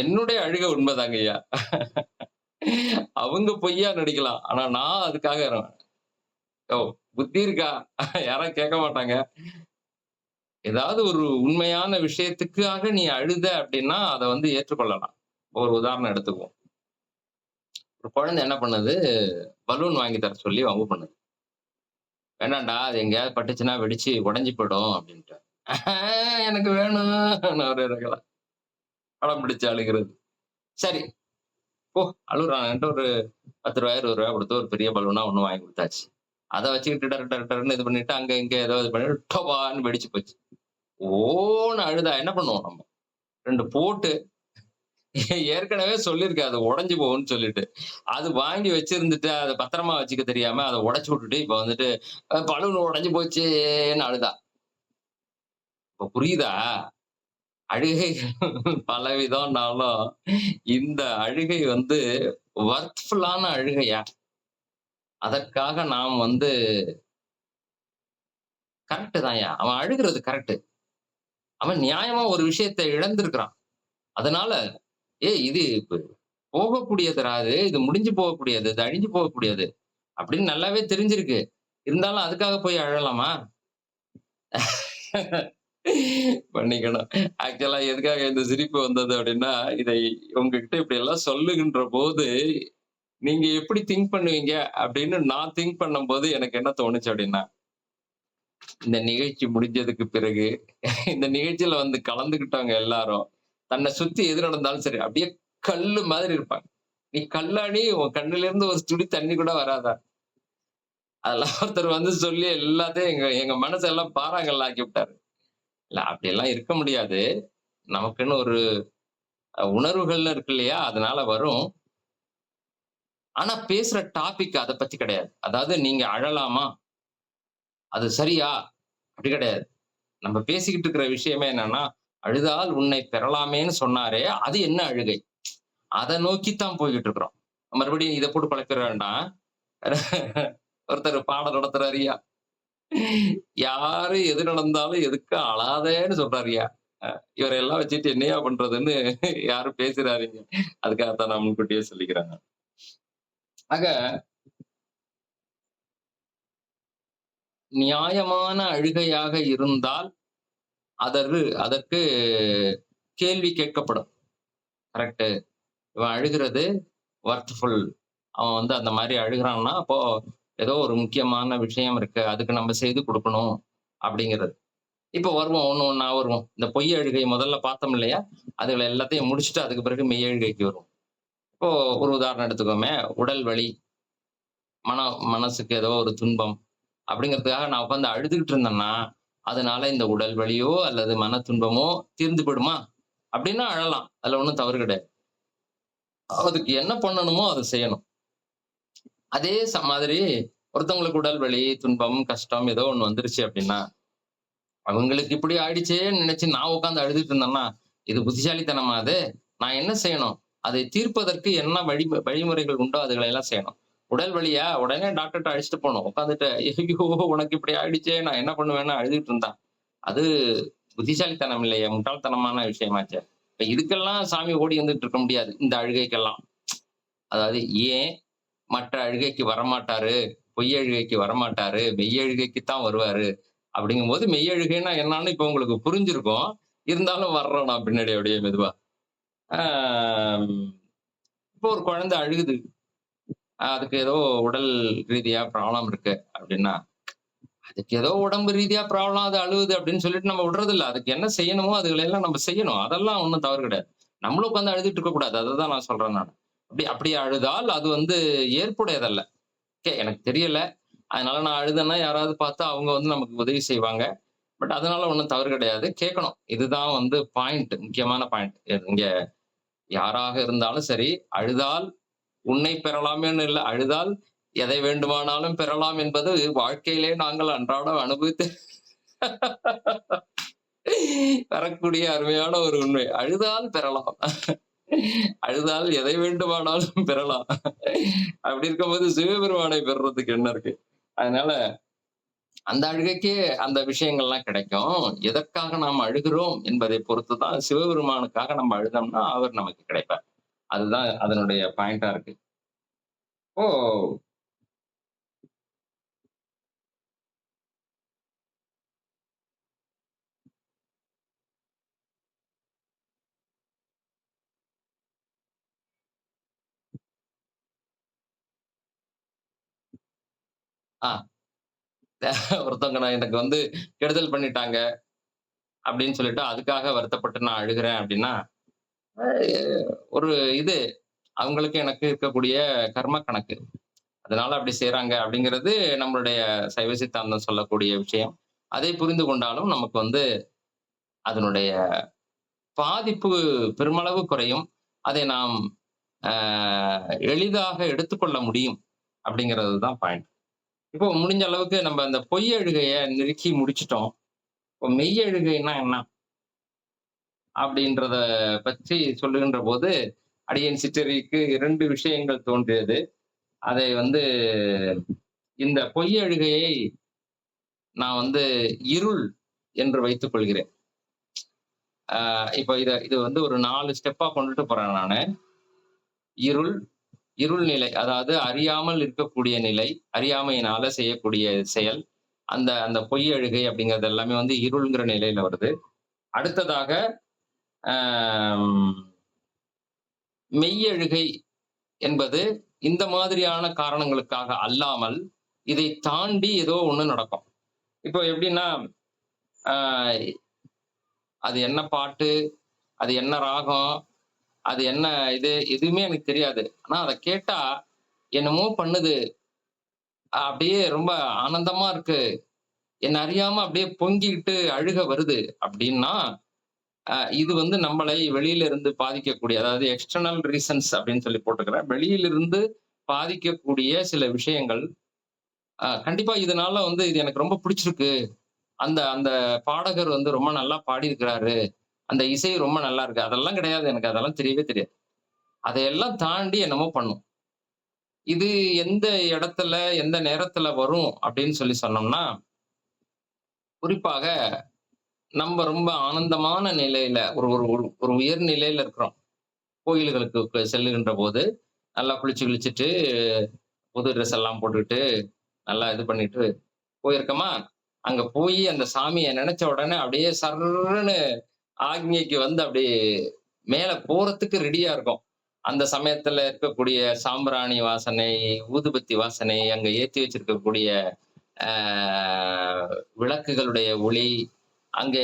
என்னுடைய அழுகை உண்மைதாங்கய்யா. அவங்க பொய்யா நடிக்கலாம். ஆனா நான் அதுக்காக யோவ் புத்தி இருக்கா? யாரும் கேட்க மாட்டாங்க. ஏதாவது ஒரு உண்மையான விஷயத்துக்காக நீ அழுத அப்படின்னா, அத ஏற்றுக்கொள்ளலாம். ஒரு உதாரணம் எடுத்துக்குவோம். ஒரு குழந்தை என்ன பண்ணுது, பலூன் வாங்கி தர சொல்லி வம்பு பண்ணுது. "வேணாம்டா, அது எங்கேயாவது பட்டுச்சுன்னா வெடிச்சு உடைஞ்சு போயிடும்" அப்படின்ட்டான். எனக்கு வேணும்னு ஒரே ரகல. அடம் பிடிச்சு அழுகிறது. சரி, போ அழுவுறான்ன்ட்டு ஒரு ரூ. 10 ரூ. 20 குடுத்து ஒரு பெரிய பலூனா ஒண்ணு வாங்கி குடுத்தாச்சு. அத வச்சுக்கிட்டு டர் டர் டர்ன்னு இது பண்ணிட்டு, அங்க இங்க ஏதோ இது பண்ணிட்டு டொபான்னு வெடிச்சு போச்சு. ஓன்னு அழுதா என்ன பண்ணுவோம் நம்ம? 2 போட்டு ஏற்கனவே சொல்லியிருக்கேன் அது உடைஞ்சு போகும்ன்னு சொல்லிட்டு. அது வாங்கி வச்சிருந்துட்டு, அத பத்திரமா வச்சுக்க தெரியாம அத உடைச்சு விட்டுட்டு, இப்ப பலூன் உடைஞ்சு போச்சேன்னு அழுதா. இப்ப புரியுதா? அழுகை பலவிதம்னாலும், இந்த அழுகை வொர்த்ஃபுல்லான அழுகையா? அதற்காக நாம் கரெக்ட் தான்யா. அவன் அழுகுறது கரெக்ட். அவன் நியாயமா ஒரு விஷயத்த இழந்திருக்கிறான். அதனால, "ஏய் இது இப்ப போகக்கூடியதுடா இது. இது முடிஞ்சு போகக்கூடியது. இது அழிஞ்சு போகக்கூடியது." அப்படின்னு நல்லாவே தெரிஞ்சிருக்கு. இருந்தாலும் அதுக்காக போய் அழலாமா? மன்னிக்கணும். ஆக்சுவலா எதுக்காக இந்த சிரிப்பு வந்தது அப்படின்னா, இதை உங்ககிட்ட இப்படி எல்லாம் சொல்லுகின்ற போது, நீங்க எப்படி திங்க் பண்ணுவீங்க அப்படின்னு நான் திங்க் பண்ணும்போது எனக்கு என்ன தோணுச்சு அப்படின்னா, இந்த நிகழ்ச்சி முடிஞ்சதுக்கு பிறகு, இந்த நிகழ்ச்சியில கலந்துக்கிட்டவங்க எல்லாரும், தன்னை சுத்தி எது நடந்தாலும் சரி, அப்படியே கல்லு மாதிரி இருப்பாங்க. "நீ கல்லாடி, உன் கண்ணுல இருந்து ஒரு துளி தண்ணி கூட வராதா?" அதெல்லாம் ஒருத்தர் சொல்லி எல்லாத்தையும் எங்க எங்க மனசெல்லாம் பாறாங்கல்ல ஆக்கி விட்டாரு. இல்ல அப்படியெல்லாம் இருக்க முடியாது. நமக்குன்னு ஒரு உணர்வுகள்னு இருக்கு இல்லையா? அதனால வரும். ஆனா பேசுற டாபிக் அத பத்தி கிடையாது. அதாவது நீங்க அழலாமா? அது சரியா? அப்படி கிடையாது. நம்ம பேசிக்கிட்டு இருக்கிற விஷயமே என்னன்னா, "அழுதால் உன்னை பெறலாமேன்னு சொன்னாரே, அது என்ன அழுகை?" அத நோக்கி தான் போய்க்கிட்டு இருக்கிறோம். மறுபடியும் இத போட்டு குழப்பிற வேண்டாம். ஒருத்தர் பாடம் நடத்துறாருய்யா. யாரு எது நடந்தாலும் எதுக்கும் அழாதேன்னு சொல்றாருய்யா. இவரையெல்லாம் வச்சுட்டு என்னய்யா பண்றதுன்னு யாரும் பேசிறாதீங்க. அதுக்காகத்தான் நான் முன்கூட்டியே சொல்லிக்கிறேன் நான். ஆக நியாயமான அழுகையாக இருந்தால், அதற்கு கேள்வி கேட்கப்படும். கரெக்ட்டு. இவன் அழுகுறது வொர்த்ஃபுல். அவன் வந்து அந்த மாரி அழுகுறான்னா, அப்போ ஏதோ ஒரு முக்கியமான விஷயம் இருக்கு. அதுக்கு நம்ம செய்து குடுக்கணும் அப்படிங்கிறது. இப்போ வருவோம். ஒண்ணு ஒண்ணா வருவோம். இந்த பொய் அழுகை முதல்ல பார்த்தோம் இல்லையா? அதுல எல்லாத்தையும் முடிச்சுட்டு அதுக்கு பிறகு மெய் அழுகைக்கு வருவோம். இப்போ ஒரு உதாரணம் எடுத்துக்கோமே, உடல் வலி, மன மனசுக்கு ஏதோ ஒரு துன்பம் அப்படிங்கிறதுக்காக நான் உட்கார்ந்து அழுதுகிட்டு இருந்தேன்னா, அதனால இந்த உடல் வலியோ அல்லது மன துன்பமோ தீர்ந்து போயிடுமா? அப்படின்னா அழலாம். அதுல ஒண்ணும் தவறு கிடையாது. அதுக்கு என்ன பண்ணணுமோ அத செய்யணும். அதே மாதிரி ஒருத்தவங்களுக்கு உடல் வலி, துன்பம், கஷ்டம் ஏதோ ஒண்ணு வந்துருச்சு அப்படின்னா, அவங்களுக்கு இப்படி ஆயிடுச்சேன்னு நினைச்சு நான் உட்கார்ந்து அழுதுட்டு இருந்தேன்னா, இது புத்திசாலித்தனமா அது? நான் என்ன செய்யணும்? அதை தீர்ப்பதற்கு என்ன வழிமுறைகள் உண்டோ அதுகளை எல்லாம் செய்யணும். உடல் வலியா? உடனே டாக்டர்ட்ட அழைச்சுட்டு போணும். உட்கார்ந்துட்டு, "ஐயோ! உனக்கு இப்படி ஆயிடுச்சே! நான் என்ன பண்ணுவேன்னு" அழுதுட்டு இருந்தா. அது புத்திசாலித்தனம் இல்லையே! முட்டாள்தனமான விஷயமாச்சே! இப்ப இதுக்கெல்லாம் சாமி ஓடி வந்துட்டு இருக்க முடியாது. இந்த அழுகைக்கெல்லாம். அதாவது ஏன் மற்ற அழுகைக்கு வரமாட்டாரு? பொய் அழுகைக்கு வரமாட்டாரு. மெய் அழுகைக்கு தான் வருவாரு. அப்படிங்கும்போது மெய் அழுகைன்னா என்னான்னு இப்ப உங்களுக்கு புரிஞ்சிருக்கும். இருந்தாலும் வர்றோம் நான் பின்னாடி அப்படியே மெதுவா. ஆ இப்போ ஒரு குழந்தை அழுகுது. அதுக்கு ஏதோ உடல் ரீதியா ப்ராப்ளம் இருக்கு அப்படின்னா, அதுக்கு ஏதோ உடம்பு ரீதியா ப்ராப்ளம் அது அழுவுது அப்படின்னு சொல்லிட்டு நம்ம விடுறதில்ல. அதுக்கு என்ன செய்யணுமோ அதுகளை எல்லாம் நம்ம செய்யணும். அதெல்லாம் ஒண்ணும் தவறு கிடையாது. நம்மளும் உட்கார்ந்து அழுதுட்டு இருக்கக்கூடாது. அததான் நான் சொல்றேன் நானு. அப்படி அப்படி அழுதால் அது வந்து ஏற்புடையதல்ல. எனக்கு தெரியல. அதனால நான் அழுதேன்னா யாராவது பார்த்தா அவங்க வந்து நமக்கு உதவி செய்வாங்க. பட் அதனால ஒண்ணும் தவறு கிடையாது. கேட்கணும். இதுதான் வந்து பாயிண்ட். முக்கியமான பாயிண்ட். இங்க யாராக இருந்தாலும் சரி, அழுதால் உன்னை பெறலாமேன்னு இல்ல. அழுதால் எதை வேண்டுமானாலும் பெறலாம் என்பது வாழ்க்கையிலே நாங்கள் அன்றாடம் அனுபவித்து பெறக்கூடிய அருமையான ஒரு உண்மை. அழுதால் பெறலாம். அழுதால் எதை வேண்டுமானாலும் பெறலாம். அப்படி இருக்கும்போது சிவபெருமானை பெறுறதுக்கு என்ன இருக்கு? அதனால அந்த அழுகைக்கே அந்த விஷயங்கள்லாம் கிடைக்கும். எதற்காக நாம் அழுகிறோம் என்பதை பொறுத்து தான் சிவபெருமானுக்காக நம்ம அழுதோம்னா, அவர் நமக்கு கிடைப்பார். அதுதான் அதனுடைய பாயிண்டா இருக்கு. ஓ! ஆ ஒருத்தவங்க நான் எனக்கு வந்து கெடுதல் பண்ணிட்டாங்க அப்படின்னு சொல்லிட்டு, அதுக்காக வருத்தப்பட்டு நான் அழுகிறேன் அப்படின்னா, அ ஒரு இது அவங்களுக்கு எனக்கு இருக்கக்கூடிய கர்ம கணக்கு. அதனால அப்படி செய்றாங்க அப்படிங்கிறது நம்மளுடைய சைவ சித்தாந்தம் சொல்லக்கூடிய விஷயம். அதை புரிந்து கொண்டாலும் நமக்கு வந்து அதனுடைய பாதிப்பு பெருமளவு குறையும். அதை நாம் அ எளிதாக எடுத்துக்கொள்ள முடியும். அப்படிங்கிறது தான் பாயிண்ட். இப்போ முடிஞ்ச அளவுக்கு நம்ம அந்த பொய் அழுகைய நெருக்கி முடிச்சுட்டோம். இப்போ மெய் அழுகைன்னா என்ன? அப்படின்றத பற்றி சொல்லுகின்ற போது, அடியேன் சிற்றறிவுக்கு 2 விஷயங்கள் தோன்றியது. அதை வந்து இந்த பொய் அழுகையை நான் வந்து இருள் என்று வைத்துக் கொள்கிறேன். இப்ப இது வந்து ஒரு 4 ஸ்டெப்பா கொண்டுட்டு போறேன் நானு. இருள், இருள் நிலை. அதாவது அறியாமல் இருக்கக்கூடிய நிலை. அறியாமையினால செய்யக்கூடிய செயல். அந்த அந்த பொய் அழுகை அப்படிங்கிறது எல்லாமே வந்து இருள்ங்கிற நிலையில வருது. அடுத்ததாக அ மெய்யழுகை என்பது இந்த மாதிரியான காரணங்களுக்காக அல்லாமல், இதை தாண்டி ஏதோ ஒண்ணு நடக்கும். இப்போ எப்படின்னா, அ அது என்ன பாட்டு, அது என்ன ராகம், அது என்ன இது எதுவுமே எனக்கு தெரியாது. ஆனா அத கேட்டா என்னமோ பண்ணுது. அப்படியே ரொம்ப ஆனந்தமா இருக்கு. என்ன அறியாம அப்படியே பொங்கிக்கிட்டு அழுகை வருது அப்படின்னா, இது வந்து நம்மளை வெளியில இருந்து பாதிக்கக்கூடிய அதாவது எக்ஸ்டர்னல் ரீசன்ஸ் அப்படின்னு சொல்லி போட்டுக்கிறேன். வெளியிலிருந்து பாதிக்கக்கூடிய சில விஷயங்கள். கண்டிப்பா இதனால வந்து இது எனக்கு ரொம்ப பிடிச்சிருக்கு. அந்த அந்த பாடகர் வந்து ரொம்ப நல்லா பாடியிருக்கிறாரு. அந்த இசை ரொம்ப நல்லா இருக்கு. அதெல்லாம் கிடையாது. எனக்கு அதெல்லாம் தெரியவே தெரியாது. அதையெல்லாம் தாண்டி என்னமோ பண்ணும். இது எந்த இடத்துல, எந்த நேரத்துல வரும் அப்படின்னு சொல்லி சொன்னோம்னா, குறிப்பாக நம்ம ரொம்ப ஆனந்தமான நிலையில ஒரு ஒரு ஒரு ஒரு உயர் நிலையில இருக்கிறோம். கோயில்களுக்கு செல்லுகின்ற போது, நல்லா குளிச்சு கிளிச்சுட்டு, புது ட்ரெஸ் எல்லாம் போட்டுக்கிட்டு, நல்லா இது பண்ணிட்டு போயிருக்கமா, அங்க போயி அந்த சாமிய நெனச்ச உடனே அப்படியே சர்ருன்னு ஆக்ஞைக்கு வந்து அப்படியே மேல போறதுக்கு ரெடியா இருக்கும். அந்த சமயத்துல இருக்கக்கூடிய சாம்பிராணி வாசனை, ஊதுபத்தி வாசனை, அங்க ஏத்தி வச்சிருக்கக்கூடிய அ விளக்குகளுடைய ஒளி, அங்க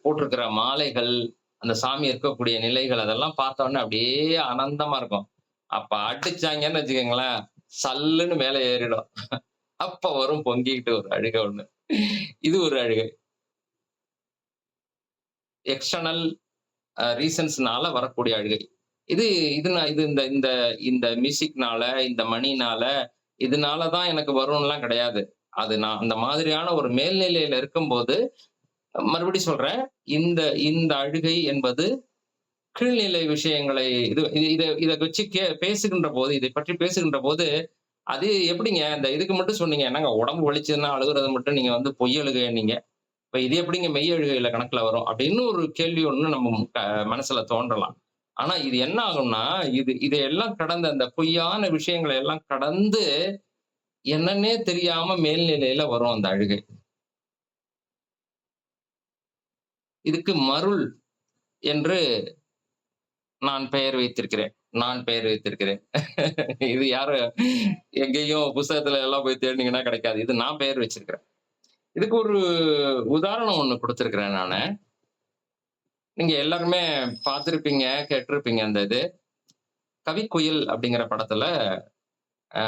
போட்டிருக்கிற மாலைகள், அந்த சாமி இருக்கக்கூடிய நிலைகள் அதெல்லாம் பார்த்தோனே அப்படியே ஆனந்தமா இருக்கும். அப்ப அடிச்சாங்கன்னு வச்சுக்கங்களேன், சல்லுன்னு மேல ஏறிடும். அப்ப வரும் பொங்கிக்கிட்டு ஒரு அழுகை ஒண்ணு. இது ஒரு அழுகை. எக்ஸ்டர்னல் ரீசன்ஸ்னால வரக்கூடிய அழுகை. இது இது நான் இது இந்த இந்த இந்த மியூசிக்னால, இந்த மணினால, இதனால தான் எனக்கு வரும்லாம் கிடையாது. அது நான் அந்த மாதிரியான ஒரு மேல்நிலையில இருக்கும்போது, மறுபடியும் சொல்றேன். இந்த இந்த அழுகை என்பது கீழ்நிலை விஷயங்களை இது இத இத வச்சு பேசுகின்ற போது, இதை பற்றி பேசுகின்ற போது, அது எப்படிங்க இந்த இதுக்கு மட்டும் சொன்னீங்க. என்னங்க உடம்பு வலிச்சதுன்னா அழுகுறது மட்டும் நீங்க வந்து பொய் அழுகைன்னீங்க. இப்ப இது எப்படிங்க மெய் அழுகையில கணக்குல வரும்? அப்படின்னு ஒரு கேள்வி ஒண்ணு நம்ம மனசுல தோன்றலாம். ஆனா இது என்ன ஆகும்னா, இதையெல்லாம் கடந்த அந்த பொய்யான விஷயங்களை எல்லாம் கடந்து, என்னன்னே தெரியாம மேல்நிலையில வரும் அந்த அழுகை. இதுக்கு மருள் என்று நான் பெயர் வைத்திருக்கிறேன். நான் பெயர் வைத்திருக்கிறேன். இது யாரும் எங்கேயும் புஸ்தகத்துல எல்லாம் போய் தேடுனீங்கன்னா கிடைக்காது. இது நான் பெயர் வச்சிருக்கிறேன். இதுக்கு ஒரு உதாரணம் ஒண்ணு குடுத்திருக்கிறேன் நானு. நீங்க எல்லாருமே பார்த்திருப்பீங்க, கேட்டிருப்பீங்க அந்த இது. கவிக்குயில் அப்படிங்கிற படத்துல, ஆ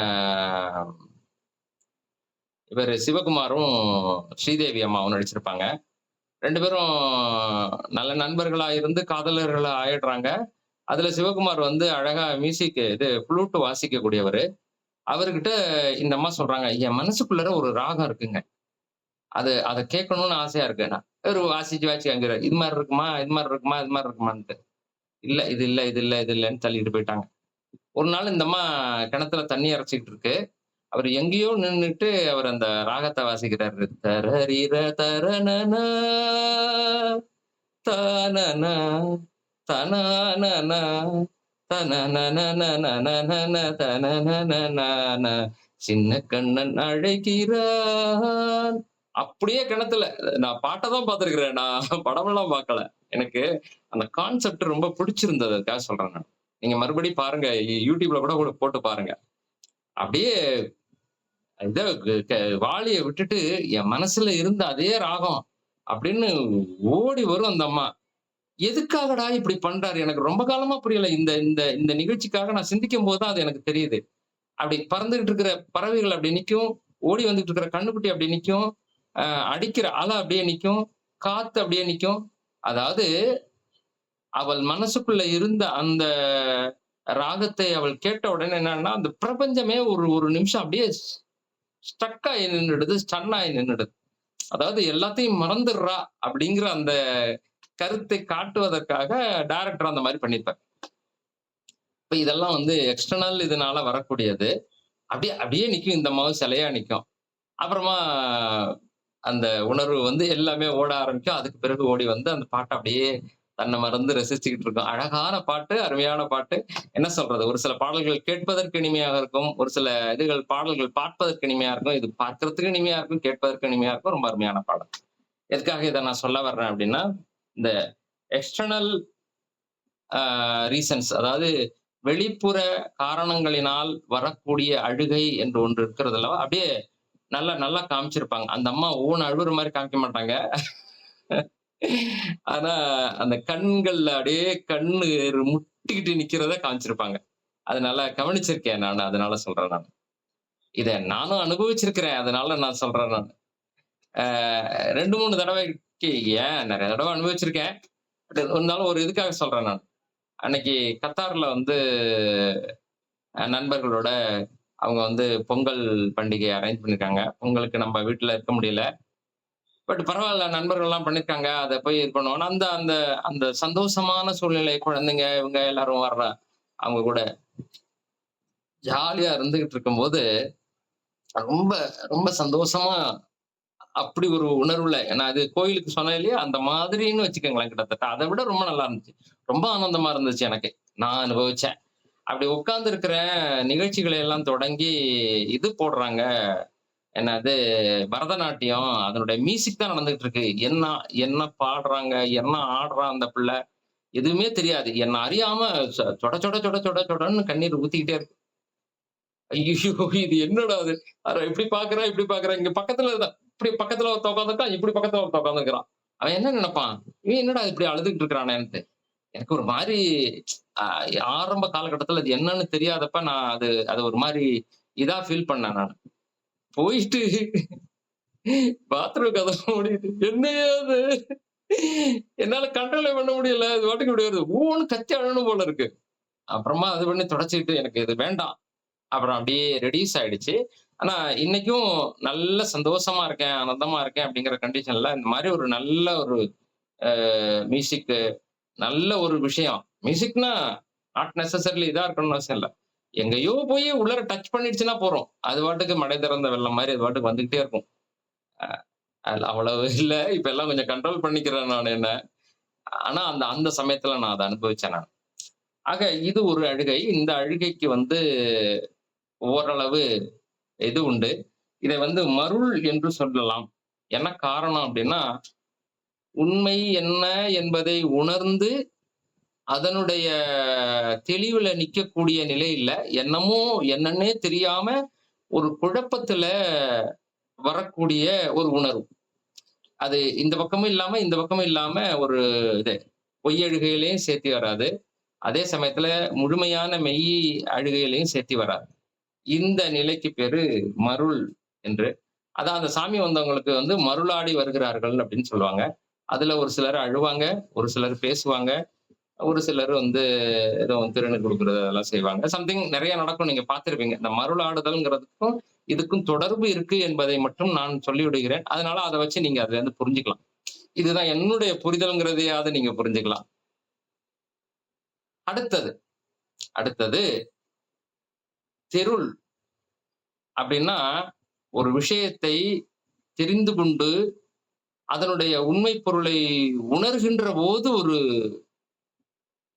இவரு சிவகுமாரும், ஸ்ரீதேவி அம்மாவும் நடிச்சிருப்பாங்க. 2 பேரும் நல்ல நண்பர்களா இருந்து காதலர்களா ஆயிடுறாங்க. அதுல சிவகுமார் வந்து அழகா மியூசிக் இது ஃப்ளூட் வாசிக்கக்கூடியவரு. அவர்கிட்ட இந்த அம்மா சொல்றாங்க, "என் மனசுக்குள்ளார ஒரு ராகம் இருக்குங்க. அத கேட்கணும்னு ஆசையா இருக்குன்னா." இவரு வாசிச்சு வாசிச்சு காமிக்கிறாரு. "இது மாரி இருக்குமா? இது மாரி இருக்குமா? இது மாரி இருக்குமான்ட்டு." "இல்ல, இது இல்ல, இது இல்ல, இது இல்லன்னு" தள்ளிட்டு போயிட்டாங்க. ஒரு நாள் இந்த அம்மா கிணத்துல தண்ணி இறைச்சுக்கிட்டு இருக்கு. அவரு எங்கேயோ நின்னுட்டு அவர் அந்த ராகத்த வாசிக்கிறாரு. தரரிர தரனனா தானனா தனானனா தனனனனனனனன தனனனனன சின்ன கண்ணன் அழைக்கிறான். அப்படியே கிணத்துல நான் பாட்ட தான் பார்த்திருக்கிறேன். நான் படமெல்லாம் பார்க்கல. எனக்கு அந்த கான்செப்ட் ரொம்ப பிடிச்சிருந்தது. அதுக்காக சொல்றேன் நான். நீங்க மறுபடியும் பாருங்க. YouTubeல கூட கூட போட்டு பாருங்க. அப்படியே இத வாளிய விட்டுட்டு என் மனசுல இருந்த அதே ராகம் அப்படின்னு ஓடி வரும் அந்த அம்மா. எதுக்காகடா இப்படி பண்றாரு? எனக்கு ரொம்ப காலமா புரியல. இந்த இந்த இந்த நிகழ்ச்சிக்காக நான் சிந்திக்கும்போது தான் அது எனக்கு தெரியுது. அப்படி பறந்துகிட்டு இருக்கிற பறவைகள் அப்படி நிக்கும். ஓடி வந்துட்டு இருக்கிற கன்னுக்குட்டி அப்படி நிக்கும். அ அடிக்கிற அலை அப்படியே நிக்கும். காத்து அப்படியே நிக்கும். அதாவது அவள் மனசுக்குள்ள இருந்த அந்த ராகத்தை அவள் கேட்ட உடனே என்னன்னா, அந்த பிரபஞ்சமே ஒரு ஒரு நிமிஷம் அப்படியே ஸ்டக் ஆயி நின்னுடுது. ஸ்டன் ஆயி நின்னுடுது. அதாவது எல்லாத்தையும் மறந்துடுறா அப்படிங்கிற அந்த கருத்தை காட்டுவதற்காக டைரக்டர் அந்த மாரி பண்ணியிருப்பார். இப்ப இதெல்லாம் வந்து எக்ஸ்டர்னல் இதனால வரக்கூடியது. அப்படியே அப்படியே நிக்கும் இந்த அம்மாவும் சிலையா நிக்கும். அப்புறமா அந்த உணர்வு வந்து எல்லாமே ஓட ஆரம்பிக்கும். அதுக்கு பிறகு ஓடி வந்து அந்த பாட்ட அப்படியே தன்ன மறந்து ரசிச்சுக்கிட்டு இருக்கும். அழகான பாட்டு, அருமையான பாட்டு. என்ன சொல்றது? ஒரு சில பாடல்கள் கேட்பதற்கு இனிமையாக இருக்கும். ஒரு சில பாடல்கள் பார்ப்பதற்கு இனிமையா இருக்கும். இது பார்க்கிறதுக்கு இனிமையா இருக்கும், கேட்பதற்கு இனிமையா இருக்கும். ரொம்ப அருமையான பாடல். எதுக்காக இத நான் சொல்ல வர்றேன் அப்படின்னா, இந்த எக்ஸ்டர்னல் ரீசன்ஸ் அதாவது வெளிப்புற காரணங்களினால் வரக்கூடிய அழுகை என்று ஒன்று இருக்கிறது அல்லவா? அப்படியே நல்லா நல்லா காமிச்சிருப்பாங்க. அந்த அம்மா ஊன்னு அழுவுற மாரி காமிக்க மாட்டாங்க. ஆனா, அந்த கண்கள்ல அப்படியே கண்ணு முட்டிக்கிட்டு நிக்கிறத காமிச்சிருப்பாங்க. அது நல்லா கவனிச்சிருக்கேன் நானு. அதனால சொல்றேன் நானு. இத நானும் அனுபவிச்சிருக்கிறேன். அதனால நான் சொல்றேன் நானு. ஆ 2, 3 தடவைக்கு ஏன் நெறைய தடவ அனுபவிச்சிருக்கேன். பட் இருந்தாலும் ஒரு இதுக்காக சொல்றேன் நான். அன்னைக்கு கத்தார்ல வந்து நண்பர்களோட அவங்க வந்து பொங்கல் பண்டிகை அரேஞ்ச் பண்ணியிருக்காங்க. பொங்கலுக்கு நம்ம வீட்ல இருக்க முடியல. பட் பரவால்ல நண்பர்கள்லாம் பண்ணியிருக்காங்க. அத போய் இது பண்ணுவோம். அந்த அந்த அந்த சந்தோஷமான சூழ்நிலை குழந்தைங்க இவங்க எல்லாரும் அவங்க கூட ஜாலியா இருந்துகிட்டு இருக்கும்போது, ரொம்ப ரொம்ப சந்தோஷமா அப்படி ஒரு உணர்வுல நான் அது கோயிலுக்கு சொன்னேன் இல்லையா? அந்த மாதிரின்னு வச்சுக்கங்களேன் கிட்டத்தட்ட. அத விட ரொம்ப நல்லா இருந்துச்சு. ரொம்ப ஆனந்தமா இருந்துச்சு எனக்கு. நான் அனுபவிச்சேன். அப்படி உட்கார்ந்து இருக்கிறேன். நிகழ்ச்சிகளை எல்லாம் தொடங்கி இது போடுறாங்க. என்னது பரதநாட்டியம். அதனுடைய மியூசிக் தான் நடந்துகிட்டு இருக்கு. என்ன என்ன பாடுறாங்க? என்ன ஆடுறான் அந்த பிள்ளை? எதுவுமே தெரியாது. என்ன அறியாம சொட சொட சொட சொட சொடன்னு கண்ணீர் ஊத்திக்கிட்டே இருக்கு. ஐய்யய்யோ! இது என்னடா இது? இப்படி பார்க்குறேன், இப்படி பார்க்குறேன். இங்க பக்கத்துல தான் இப்படி பக்கத்துல ஒருத்தன் உட்கார்ந்திருக்கான். இப்படி பக்கத்துல ஒருத்தன் உட்கார்ந்திருக்கிறான். அவன் என்ன நெனைப்பான்? இவன் என்னடா இப்படி அழுதுகிட்டு இருக்கிறானேன்ட்டு. எனக்கு ஒரு மாரி அ ஆரம்ப காலகட்டத்துல அது என்னன்னு தெரியாதப்ப நான் அது அது ஒரு மாரி இதா ஃபீல் பண்ணேன் நானு. போயிட்டு பாத்ரூம் கதவ மூடிட்டு, "என்னய்யா இது? என்னால கண்ட்ரோலே பண்ண முடியல. இது பாட்டுக்கு இப்படி வருது." ஊன்னு கத்தி அழணும் போல இருக்கு. அப்புறமா அது பண்ணி தொடச்சுக்கிட்டு, "எனக்கு இது வேண்டாம்." அப்புறம் அப்படியே ரெடியூஸ் ஆயிடுச்சு. ஆனா, இன்னைக்கும் நல்ல சந்தோஷமா இருக்கேன், ஆனந்தமா இருக்கேன் அப்படிங்கிற கண்டிஷன்ல இந்த மாரி ஒரு நல்ல ஒரு அ மியூசிக் நல்ல ஒரு விஷயம். மியூசிக்னா நாட் நெசசரிலி இதா இருக்கணும்னு அவசியம் இல்ல. எங்கேயோ போய் உள்ளார டச் பண்ணிடுச்சுன்னா போறோம். அது பாட்டுக்கு மடை திறந்த வெள்ளம் மாரி அது பாட்டுக்கு வந்துகிட்டே இருக்கும். அ அதுல அவ்வளவு இல்ல. இப்ப எல்லாம் கொஞ்சம் கண்ட்ரோல் பண்ணிக்கிறேன் நானு என்ன. ஆனா அந்த அந்த சமயத்துல நான் அத அனுபவிச்சேன் நான். ஆக இது ஒரு அழுகை. இந்த அழுகைக்கு வந்து ஓரளவு இது உண்டு. இதை வந்து மருள் என்று சொல்லலாம். என்ன காரணம் அப்டின்னா, உண்மை என்ன என்பதை உணர்ந்து அதனுடைய தெளிவுல நிக்கக்கூடிய நிலை இல்ல. என்னமோ என்னன்னே தெரியாம ஒரு குழப்பத்துல வரக்கூடிய ஒரு உணர்வு. அது இந்த பக்கமும் இல்லாம, இந்த பக்கமும் இல்லாம ஒரு இது. பொய் அழுகையிலயும் சேர்த்தி வராது. அதே சமயத்துல முழுமையான மெய் அழுகையிலயும் சேர்த்தி வராது. இந்த நிலைக்கு பேரு மருள் என்று. அதான் அந்த சாமி வந்தவங்களுக்கு வந்து மருளாடி வருகிறார்கள் அப்படின்னு சொல்லுவாங்க. அதுல ஒரு சிலர் அழுவாங்க, ஒரு சிலர் பேசுவாங்க. ஒரு சிலர் வந்து ஏதோ திருநீர் குடுக்குறது அதெல்லாம் செய்வாங்க. சம்திங் நெறைய நடக்கும். நீங்க பார்த்திருப்பீங்க. இந்த மருளாடுதல்ங்கிறதுக்கும், இதுக்கும் தொடர்பு இருக்கு என்பதை மட்டும் நான் சொல்லிவிடுகிறேன். அதனால அத வச்சு நீங்க அதுலருந்து புரிஞ்சுக்கலாம். இதுதான் என்னுடைய புரிதல்ங்கிறதையாவது நீங்க புரிஞ்சுக்கலாம். அடுத்தது அடுத்தது தெருள் அப்டின்னா, ஒரு விஷயத்தை தெரிந்து கொண்டு, அதனுடைய உண்மை பொருளை உணர்கின்ற போது ஒரு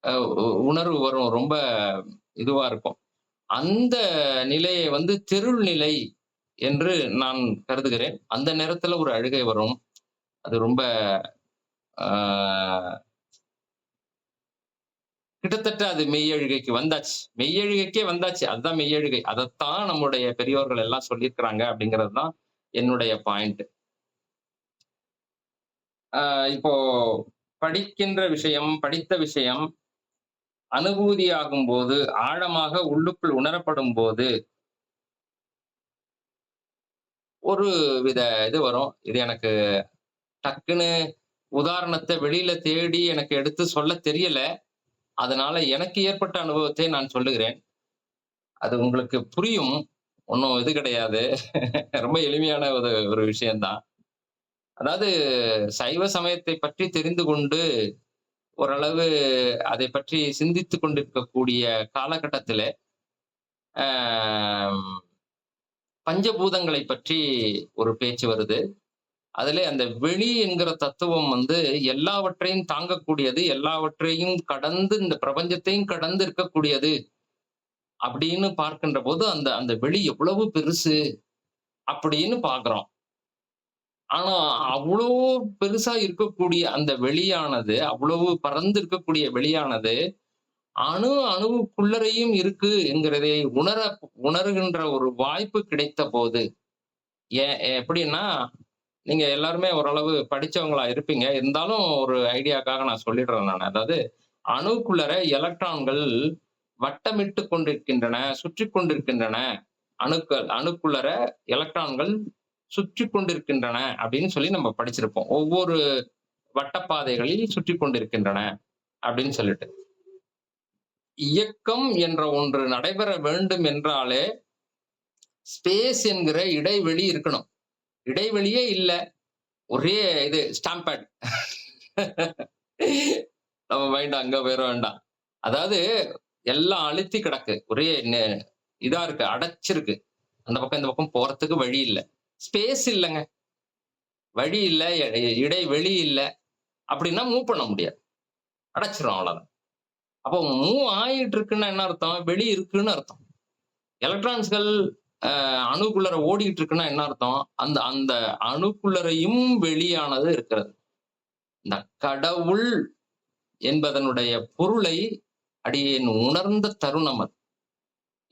அ உ உணர்வு வரும். ரொம்ப இதுவா இருக்கும். அந்த நிலையை வந்து தெருள் நிலை என்று நான் கருதுகிறேன். அந்த நேரத்துல ஒரு அழுகை வரும். அது ரொம்ப ஆ கிட்டத்தட்ட அது மெய்யழுகைக்கு வந்தாச்சு. மெய்யழுகைக்கே வந்தாச்சு. அதுதான் மெய்யழுகை. அதத்தான் நம்முடைய பெரியோர்கள் எல்லாம் சொல்லியிருக்கிறாங்க அப்படிங்கிறது தான் என்னுடைய பாயிண்ட். இப்போ படிக்கின்ற விஷயம், படித்த விஷயம் அனுபூதியாகும்போது, ஆழமாக உள்ளுக்குள் உணரப்படும்போது, ஒரு வித இது வரும். இது எனக்கு டக்குன்னு உதாரணத்த வெளியில தேடி எனக்கு எடுத்து சொல்லத் தெரியல. அதனால எனக்கு ஏற்பட்ட அனுபவத்தை நான் சொல்லுகிறேன். அது உங்களுக்கு புரியும். ஒண்ணும் இது கிடையாது. ரொம்ப எளிமையான ஒரு ஒரு விஷயம் தான். அதாவது சைவ சமயத்தை பற்றி தெரிந்து கொண்டு, ஓரளவு அதைப் பற்றி சிந்தித்துக் கொண்டிருக்கக்கூடிய காலகட்டத்திலே, ஆ பஞ்சபூதங்களைப் பற்றி ஒரு பேச்சு வருது. அதிலே அந்த வெளி என்கிற தத்துவம் வந்து எல்லாவற்றையும் தாங்கக்கூடியது, எல்லாவற்றையும் கடந்து இந்த பிரபஞ்சத்தையும் கடந்து இருக்கக்கூடியது அப்படின்னு பார்க்கின்ற போது, அந்த அந்த வெளி எவ்வளவு பெருசு அப்படின்னு பார்க்கிறோம். ஆனா, அவ்வளோ பெருசா இருக்கக்கூடிய அந்த வெளியானது, அவ்வளவு பரந்து இருக்கக்கூடிய வெளியானது, அணுவுக்குள்ளறையும் இருக்கு என்கிறதை உணர்கின்ற ஒரு வாய்ப்பு கிடைத்தபோது, எப்படின்னா, நீங்க எல்லாருமே ஓரளவு படிச்சவங்களா இருப்பீங்க. இருந்தாலும் ஒரு ஐடியாக்காக நான் சொல்லிடுறேன் நானு. அதாவது அணுக்குள்ளற எலக்ட்ரான்கள் வட்டமிட்டுக் கொண்டிருக்கின்றன, சுற்றிக் கொண்டிருக்கின்றன. அணுக்குள்ளற எலக்ட்ரான்கள் சுற்றிக் கொண்டிருக்கின்றன அப்படின்னு சொல்லி நம்ம படிச்சிருப்போம். ஒவ்வொரு வட்டப்பாதைகளில் சுற்றிக் கொண்டிருக்கின்றன அப்படின்னு சொல்லிட்டு. இயக்கம் என்ற ஒன்று நடைபெற வேண்டும் என்றாலே, ஸ்பேஸ் என்கிற இடைவெளி இருக்கணும். இடைவெளியே இல்ல. ஒரே இது ஸ்டாம்ப் பேட். நம்ம மைண்ட் அங்க போயிற வேண்டாம். அதாவது எல்லாம் அழுத்தி கிடக்கு. ஒரே இதா இருக்கு, அடைச்சிருக்கு. அந்த பக்கம், இந்த பக்கம் போறதுக்கு வழி இல்ல. ஸ்பேஸ் இல்லங்க. வழி இல்ல, இடைவெளி இல்ல. அப்படின்னா மூவ் பண்ண முடியாது. அடைச்சிரும் அவ்வளவுதான். அப்போ மூவ் ஆயிட்டு இருக்குன்னா என்ன அர்த்தம்? வெளி இருக்குன்னு அர்த்தம். எலக்ட்ரான்ஸ்கள் அணுக்குள்ளற ஓடிட்டு இருக்குன்னா என்ன அர்த்தம்? அந்த அந்த அணுக்குள்ளறையும் வெளியானது இருக்கிறது. இந்த கடவுள் என்பதனுடைய பொருளை அடியேன் உணர்ந்த தருணம் அது.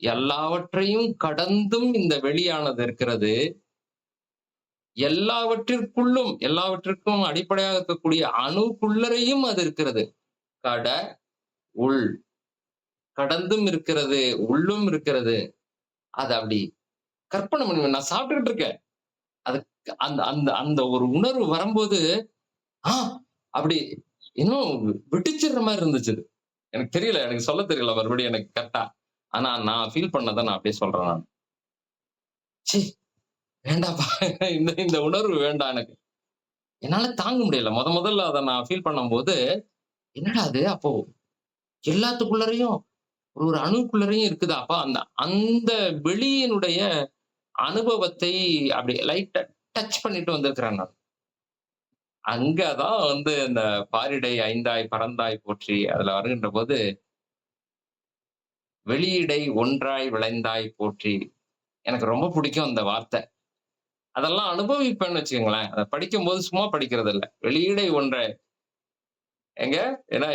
எல்லாவற்றையும் கடந்தும் இந்த வெளியானது இருக்கிறது. எல்லாவற்றிற்கும் அடிப்படையாக இருக்கக்கூடிய அணுக்குள்ளரையும் அது இருக்கிறது. கட, உள். கடந்தும் இருக்கிறது, உள்ளும் இருக்கிறது. அது அப்படி கற்பனை பண்ணி நான் சாப்பிட்டுக்கிட்டு இருக்கேன். அது அந்த அந்த அந்த ஒரு உணர்வு வரும்போது, ஆ அப்படி இன்னும் வெடிச்சிடுற மாரி இருந்துச்சு அது. எனக்கு தெரியல. எனக்கு சொல்ல தெரியல மறுபடியும் எனக்கு கரெக்ட்டா. ஆனா நான் ஃபீல் பண்ணத நான் அப்படியே சொல்றேன் நானு. ச்சீ! வேண்டாப்பா. இந்த இந்த உணர்வு வேண்டாம் எனக்கு. என்னால தாங்க முடியல. முதல்ல அத நான் ஃபீல் பண்ணும்போது, என்னடா இது? அப்போ எல்லாத்துக்குள்ளரையும் ஒரு ஒரு அணுக்குள்ளரையும் இருக்குதா? அப்ப அந்த அந்த வெளியினுடைய அனுபவத்தை அப்படி லைட்டா டச் பண்ணிட்டு வந்திருக்கிறேன் நான். அங்க தான் வந்து இந்த "பாரிடை ஐந்தாய் பறந்தாய் போற்றி" அதுல வருகின்றபோது, "வெளியிடை ஒன்றாய் விளைந்தாய் போற்றி" எனக்கு ரொம்ப பிடிக்கும் அந்த வார்த்தை. அதெல்லாம் அனுபவிப்பேன்னு வச்சுக்கங்களேன். அத படிக்கும்போது சும்மா படிக்கிறது இல்ல. "வெளியிடை ஒன்றை" ஏங்க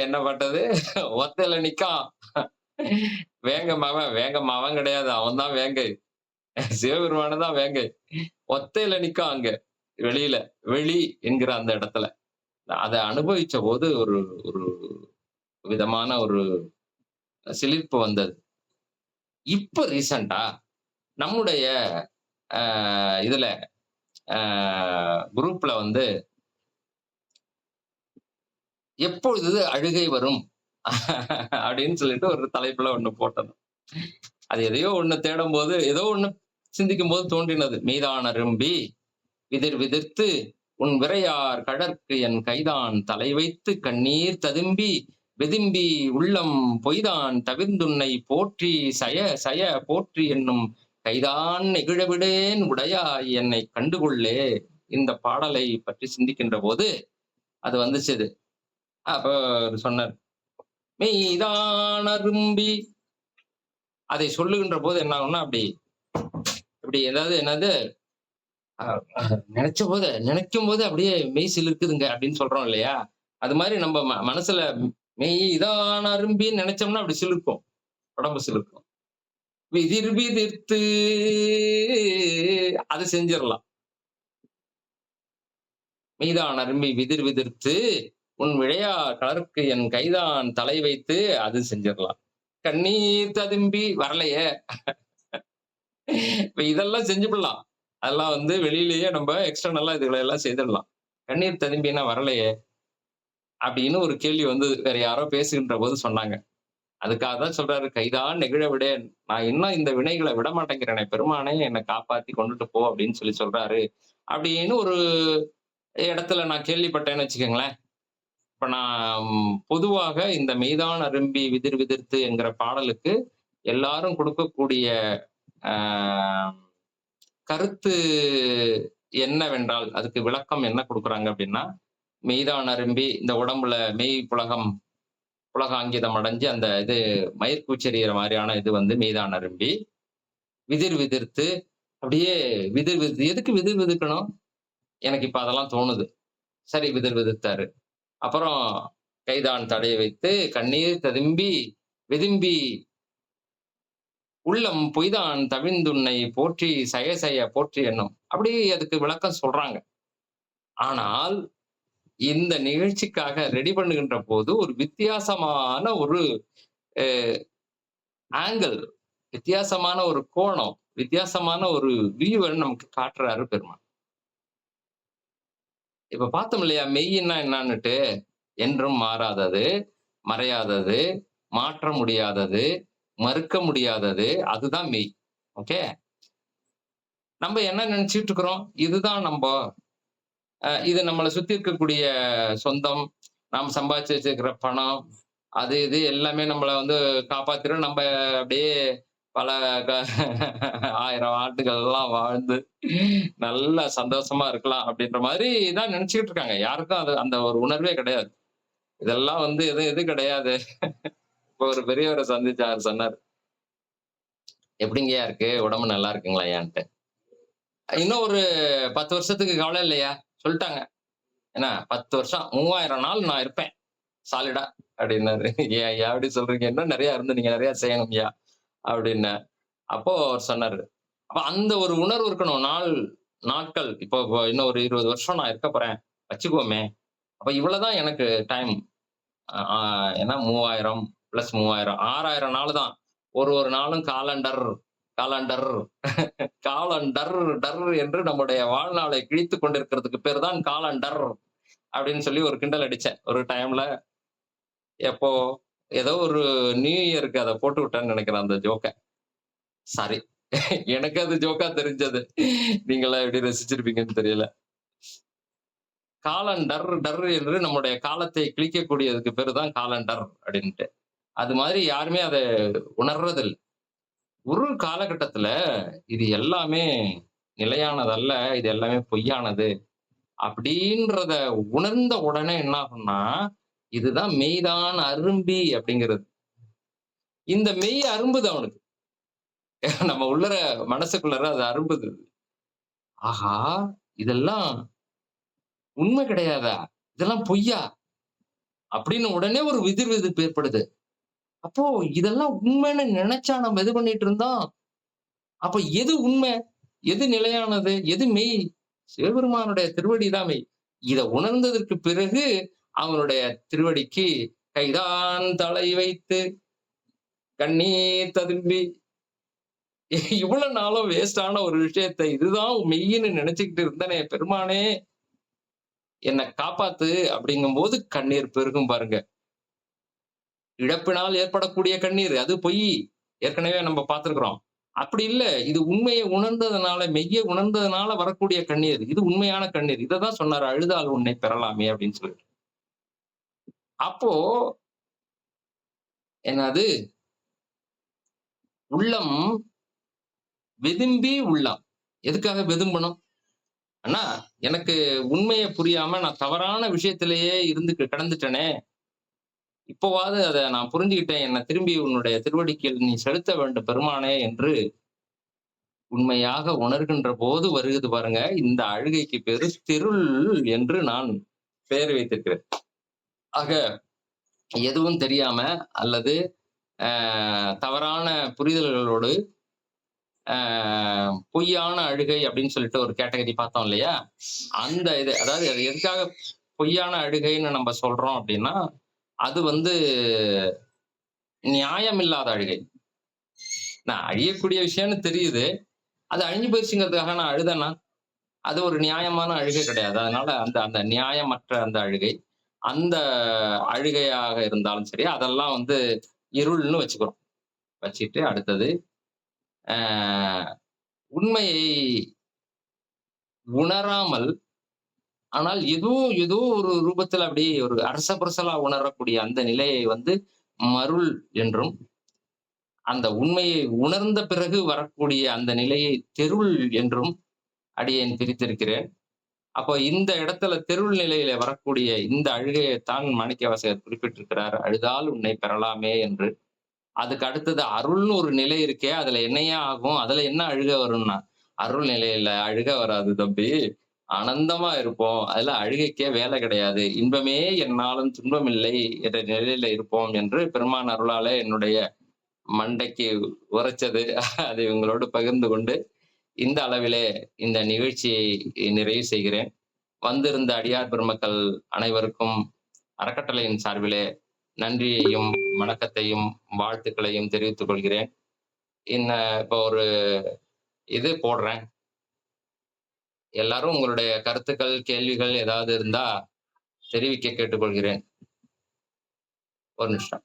என்ன பாட்டு அது? "ஒத்தையில நிக்கான். வேங்கை மவன்." வேங்கை மவன் கிடையாது. அவன் தான் வேங்கை. சிவபெருமானு தான் வேங்கை. ஒத்தையில நிக்கான் அங்க. வெளியில. வெளி என்கிற அந்த இடத்துல. அத அனுபவிச்சபோது ஒரு ஒரு விதமான ஒரு சிலிர்ப்பு வந்தது. இப்ப ரீசென்ட்டா நம்முடைய அ இதுல அ குரூப்ல வந்து "எப்பொழுது அழுகை வரும்?" அப்படின்னு சொல்லிட்டு ஒரு தலைப்புல ஒண்ணு போட்டோம். அது எதையோ ஒண்ணு தேடும்போது, ஏதோ ஒண்ணு சிந்திக்கும்போது தோன்றினது. "மீதான் அரும்பி விதிர் விதிர்த்து உன் விரையார் கழற்கு என் கைதான் தலை வைத்து கண்ணீர் ததும்பி வெதும்பி உள்ளம் பொய்தான் தவிர்ந்துன்னை போற்றி சய சய போற்றி என்னும் கைதான் நெகிழவிடேன் உடையாய் என்னை கண்டுகொள்ளே." இந்த பாடலை பற்றி சிந்திக்கின்ற போது அது வந்துச்சு இது. அப்ப அவரு சொன்னார், "மெய்தான் அரும்பி" அதை சொல்லுகின்ற போது என்ன ஆகும்னா, அப்படி இப்படி ஏதாவது என்னது அ நினைக்கும்போது அப்படியே மெய் சிலிர்க்குதுங்க அப்படின்னு சொல்றோம் இல்லையா? அது மாரி நம்ம மனசுல மெய் இதான் அரும்பின்னு நெனைச்சோம்னா அப்படி சிலிர்க்கும். உடம்பு சிலிர்க்கும். விதிர் விதிர்த்து அது செஞ்சிரலாம். மெய்தான் அரும்பி விதிர் விதிர்த்து உன் விழையா கழற்கு என் கைதான் தலை வைத்து அது செஞ்சிரலாம். கண்ணீர் ததும்பி வரலையே! இப்ப இதெல்லாம் செஞ்சுபுடலாம். அதெல்லாம் வந்து வெளியிலேயே நம்ப எக்ஸ்டர்னலா இதுகள எல்லாம் செய்துடலாம். கண்ணீர் ததும்பினா வரலையே! அப்படின்னு ஒரு கேள்வி வந்தது. வேற யாரோ பேசுகின்ற போது சொன்னாங்க. அதுக்காக தான் சொல்றாரு, "கைதான் நெகிழ விடேன். நான் இன்னும் இந்த வினைகள விடமாட்டேங்கிறேனே பெருமானே என்ன காப்பாத்தி கொண்டுட்டு போ" அப்படின்னு சொல்றாரு. அப்படின்னு ஒரு இடத்துல நான் கேள்விப்பட்டேன்னு வச்சுக்கங்களேன். இப்ப நான் பொதுவாக இந்த "மெய்தான் அரும்பி விதிர் விதிர்த்து" என்கிற பாடலுக்கு எல்லாரும் கொடுக்கக்கூடிய அ கருத்து என்னவென்றால், அதுக்கு விளக்கம் என்ன குடுக்குறாங்க அப்படின்னா, "மெய்தான் அரும்பி இந்த உடம்புல மெய் புலகம் புலகாங்கிதம் அடைஞ்சு அந்த இது மயிர்கூச்செறியிற மாரியான இது வந்து மெய்தான் அரும்பி, விதிர் விதிர்த்து அப்படியே விதிர் விதிர் எதுக்கு விதிர் விதிர்க்கணும்? எனக்கு இப்ப அதெல்லாம் தோணுது. சரி விதிர் விதிர்த்தாரு. அப்புறம் கைதான் தடவி வைத்து, கண்ணீர் ததும்பி, வெதும்பி உள்ளம் பொய்தான் தவிர்ந்துன்னை போற்றி சய சய போற்றி என்னும். அப்படி அதுக்கு விளக்கம் சொல்றாங்க. ஆனால், இந்த நிகழ்ச்சிக்காக ரெடி பண்ணுகின்ற போது ஒரு வித்தியாசமான ஒரு அ ஆங்கிள், வித்தியாசமான ஒரு கோணம், வித்தியாசமான ஒரு வியூவ நமக்கு காட்டுறாரு பெருமான். இப்ப பார்த்தோம் இல்லையா? மெய்யின்னா என்னான்னுட்டு. என்றும் மாறாதது, மறையாதது, மாற்ற முடியாதது, மறுக்க முடியாதது. அதுதான் மெய். ஓகே. நம்ம என்ன நெனச்சுட்டு இருக்கிறோம்? இதுதான் நம்ப. இது நம்மள சுத்தி இருக்கக்கூடிய சொந்தம், நாம் சம்பாதிச்சு வச்சிருக்கிற பணம், அது இது எல்லாமே நம்மள வந்து காப்பாத்திரும். நம்ப அப்படியே பல க 1000 ஆண்டுகள்லாம் வாழ்ந்து, நல்லா சந்தோஷமா இருக்கலாம் அப்படின்ற மாரி தான் நெனச்சுக்கிட்டு இருக்காங்க. யாருக்கும் அது அந்த ஒரு உணர்வே கிடையாது. இதெல்லாம் வந்து இது கிடையாது. இப்ப ஒரு பெரியவர சந்திச்சு அவரு சொன்னாரு. "எப்படிங்கய்யா இருக்கு? உடம்பு நல்லா இருக்குங்களாய்யான்ட்டு?" "இன்னும் ஒரு 10 வருஷத்துக்கு கவலை இல்லையா?" சொல்ட்டாங்க. என்ன 10 வருஷம் 3000 நாள் நான் இருப்பேன். சாலிடா அப்படின்னாரு. "ஏன் ஐயா அப்படி சொல்றீங்க? இன்னும் நெறைய இருந்து நீங்க நெறைய செய்யணும்யா" அப்படின்னேன். அப்போ அவர் சொன்னாரு. அப்ப அந்த ஒரு உணர்வு இருக்கணும். நாட்கள் இப்போ இன்னும் ஒரு 20 வருஷம் நான் இருக்க போறேன். வச்சுக்குவோமே. அப்ப இவ்வளவுதான் எனக்கு டைம். அ ஆ ஏன்னா 3000 பிளஸ் 3000 6000 நாள் தான். ஒரு நாளும் காலண்டர், காலண்டர், காலண்டர் டர் என்று நம்முடைய வாழ்நாளை கிழித்துக் கொண்டிருக்கிறதுக்கு பேர் தான் காலண்டர் அப்படின்னு சொல்லி ஒரு கிண்டல் அடிச்சேன். ஒரு டைம்ல எப்போ ஏதோ ஒரு நியூ இயருக்கு அத போட்டு விட்டேன்னு நெனைக்கிறேன் அந்த ஜோக்க. சாரி. எனக்கு அது ஜோக்கா தெரிஞ்சது. நீங்கலாம் எப்படி ரசிச்சிருப்பீங்கன்னு தெரியல. காலண்டர் டர் என்று நம்முடைய காலத்தை கிழிக்கக்கூடியதுக்கு பேரு தான் காலண்டர் அப்படின்ட்டு. அது மாதிரி யாருமே அத உணர்றதில்ல. ஒரு காலகட்டத்துல இது எல்லாமே நிலையானதல்ல. இது எல்லாமே பொய்யானது. அப்படின்றத உணர்ந்த உடனே என்ன ஆகும்னா, இதுதான் மெய்தான் அரும்பி அப்படிங்கிறது. இந்த மெய் அரும்புது அவனுக்கு. நம்ம உள்ளர மனசுக்குள்ளார அது அரும்புது. ஆஹா! இதெல்லாம் உண்மை கிடையாதா? இதெல்லாம் பொய்யா? அப்படின்னு உடனே ஒரு விதிர்வெதிர்ப்பு ஏற்படுது. அப்போ இதெல்லாம் உண்மைன்னு நெனச்சா நம்ம இது பண்ணிட்டு இருந்தோம். அப்ப எது உண்மை? எது நிலையானது? எது மெய்? சிவபெருமானுடைய திருவடி தான் மெய். இத உணர்ந்ததற்கு பிறகு அவனுடைய திருவடிக்கு கைதான் தலை வைத்து கண்ணீர் ததும்பி இவ்வளவு நாளும் வேஸ்டான ஒரு விஷயத்த இதுதான் மெய்ன்னு நெனச்சுக்கிட்டு இருந்தனே பெருமானே! என்ன காப்பாத்து அப்படிங்கும்போது கண்ணீர் பெருகும் பாருங்க. இழப்பினால் ஏற்படக்கூடிய கண்ணீர் அது பொய். ஏற்கனவே நம்ம பார்த்திருக்கிறோம். அப்படி இல்ல. இது உண்மைய உணர்ந்ததுனால, மெய்ய உணர்ந்ததுனால வரக்கூடிய கண்ணீர். இது உண்மையான கண்ணீர். இத தான் சொன்னாரு. "அழுதால் உன்னை பெறலாமே" அப்படின்னு சொல்லிட்டு. அப்போ என்னது உள்ளம் வெதும்பி உள்ளம். எதுக்காக வெதும்பணும்? அண்ணா எனக்கு உண்மைய புரியாம நான் தவறான விஷயத்திலேயே இருந்து கிடந்துட்டேனே. இப்போவாவது அத நான் புரிஞ்சுகிட்டேன். என்ன திரும்பி உன்னுடைய திருவடிக்கீழ் நீ செலுத்த வேண்டும் பெருமானே என்று உண்மையாக உணர்கின்ற போது வருகுது பாருங்க. இந்த அழுகைக்கு பேரு தெருள் என்று நான் பெயர் வைத்திருக்கிறேன். ஆக எதுவும் தெரியாம அல்லது அ தவறான புரிதல்களோடு அ பொய்யான அழுகை அப்படின்னு சொல்லிட்டு ஒரு கேட்டகரி பார்த்தோம் இல்லையா? அந்த இது அதாவது அது எதுக்காக பொய்யான அழுகைன்னு நம்ம சொல்றோம் அப்படின்னா, அது வந்து நியாயமில்லாத அழுகை. நான் அழியக்கூடிய விஷயம்னு தெரியுது. அது அழிஞ்சு போயிருச்சுங்கிறதுக்காக நான் அழுதேனா, அது ஒரு நியாயமான அழுகை கிடையாது. அதனால அந்த அந்த நியாயமற்ற அந்த அழுகை, அந்த அழுகையாக இருந்தாலும் சரி, அதெல்லாம் வந்து இருள்ன்னு வச்சுக்கிறோம். வச்சுட்டு அடுத்தது, அ உண்மையை உணராமல், ஆனால் ஏதோ ஏதோ ஒரு ரூபத்துல அப்படியே ஒரு அரசபரசலா உணரக்கூடிய அந்த நிலையை வந்து மருள் என்றும், அந்த உண்மையை உணர்ந்த பிறகு வரக்கூடிய அந்த நிலையை தெருள் என்றும் அடியேன் பிரித்திருக்கிறேன். அப்போ இந்த இடத்துல தெருள் நிலையில வரக்கூடிய இந்த அழுகையைத்தான் மாணிக்கவாசகர் குறிப்பிட்டிருக்கிறார். "அழுதால் உன்னை பெறலாமே" என்று. அதுக்கு அடுத்தது அருள்ன்னு ஒரு நிலை இருக்கே, அதுல என்னய்யா ஆகும்? அதுல என்ன அழுகை வரும்னா, அருள் நிலையில அழுக வராது தம்பி. ஆனந்தமா இருப்போம். அதுல அழுகைக்கே வேலை கிடையாது. இன்பமே எந்நாளும் துன்பமில்லை என்ற நிலையில இருப்போம் என்று பெருமான் அருளாலே என்னுடைய மண்டைக்கு உரைச்சது. அதை உங்களோடு பகிர்ந்து கொண்டு, இந்த அளவிலே இந்த நிகழ்ச்சியை நிறைவு செய்கிறேன். வந்திருந்த அடியார் பெருமக்கள் அனைவருக்கும் அறக்கட்டளையின் சார்பிலே நன்றியையும், வணக்கத்தையும், வாழ்த்துக்களையும் தெரிவித்துக் கொள்கிறேன். இப்போ ஒரு இது போடுறேன். எல்லாரும் உங்களுடைய கருத்துக்கள், கேள்விகள் ஏதாவது இருந்தா தெரிவிக்க கேட்டுக்கொள்கிறேன். ஒரு நிமிஷம்.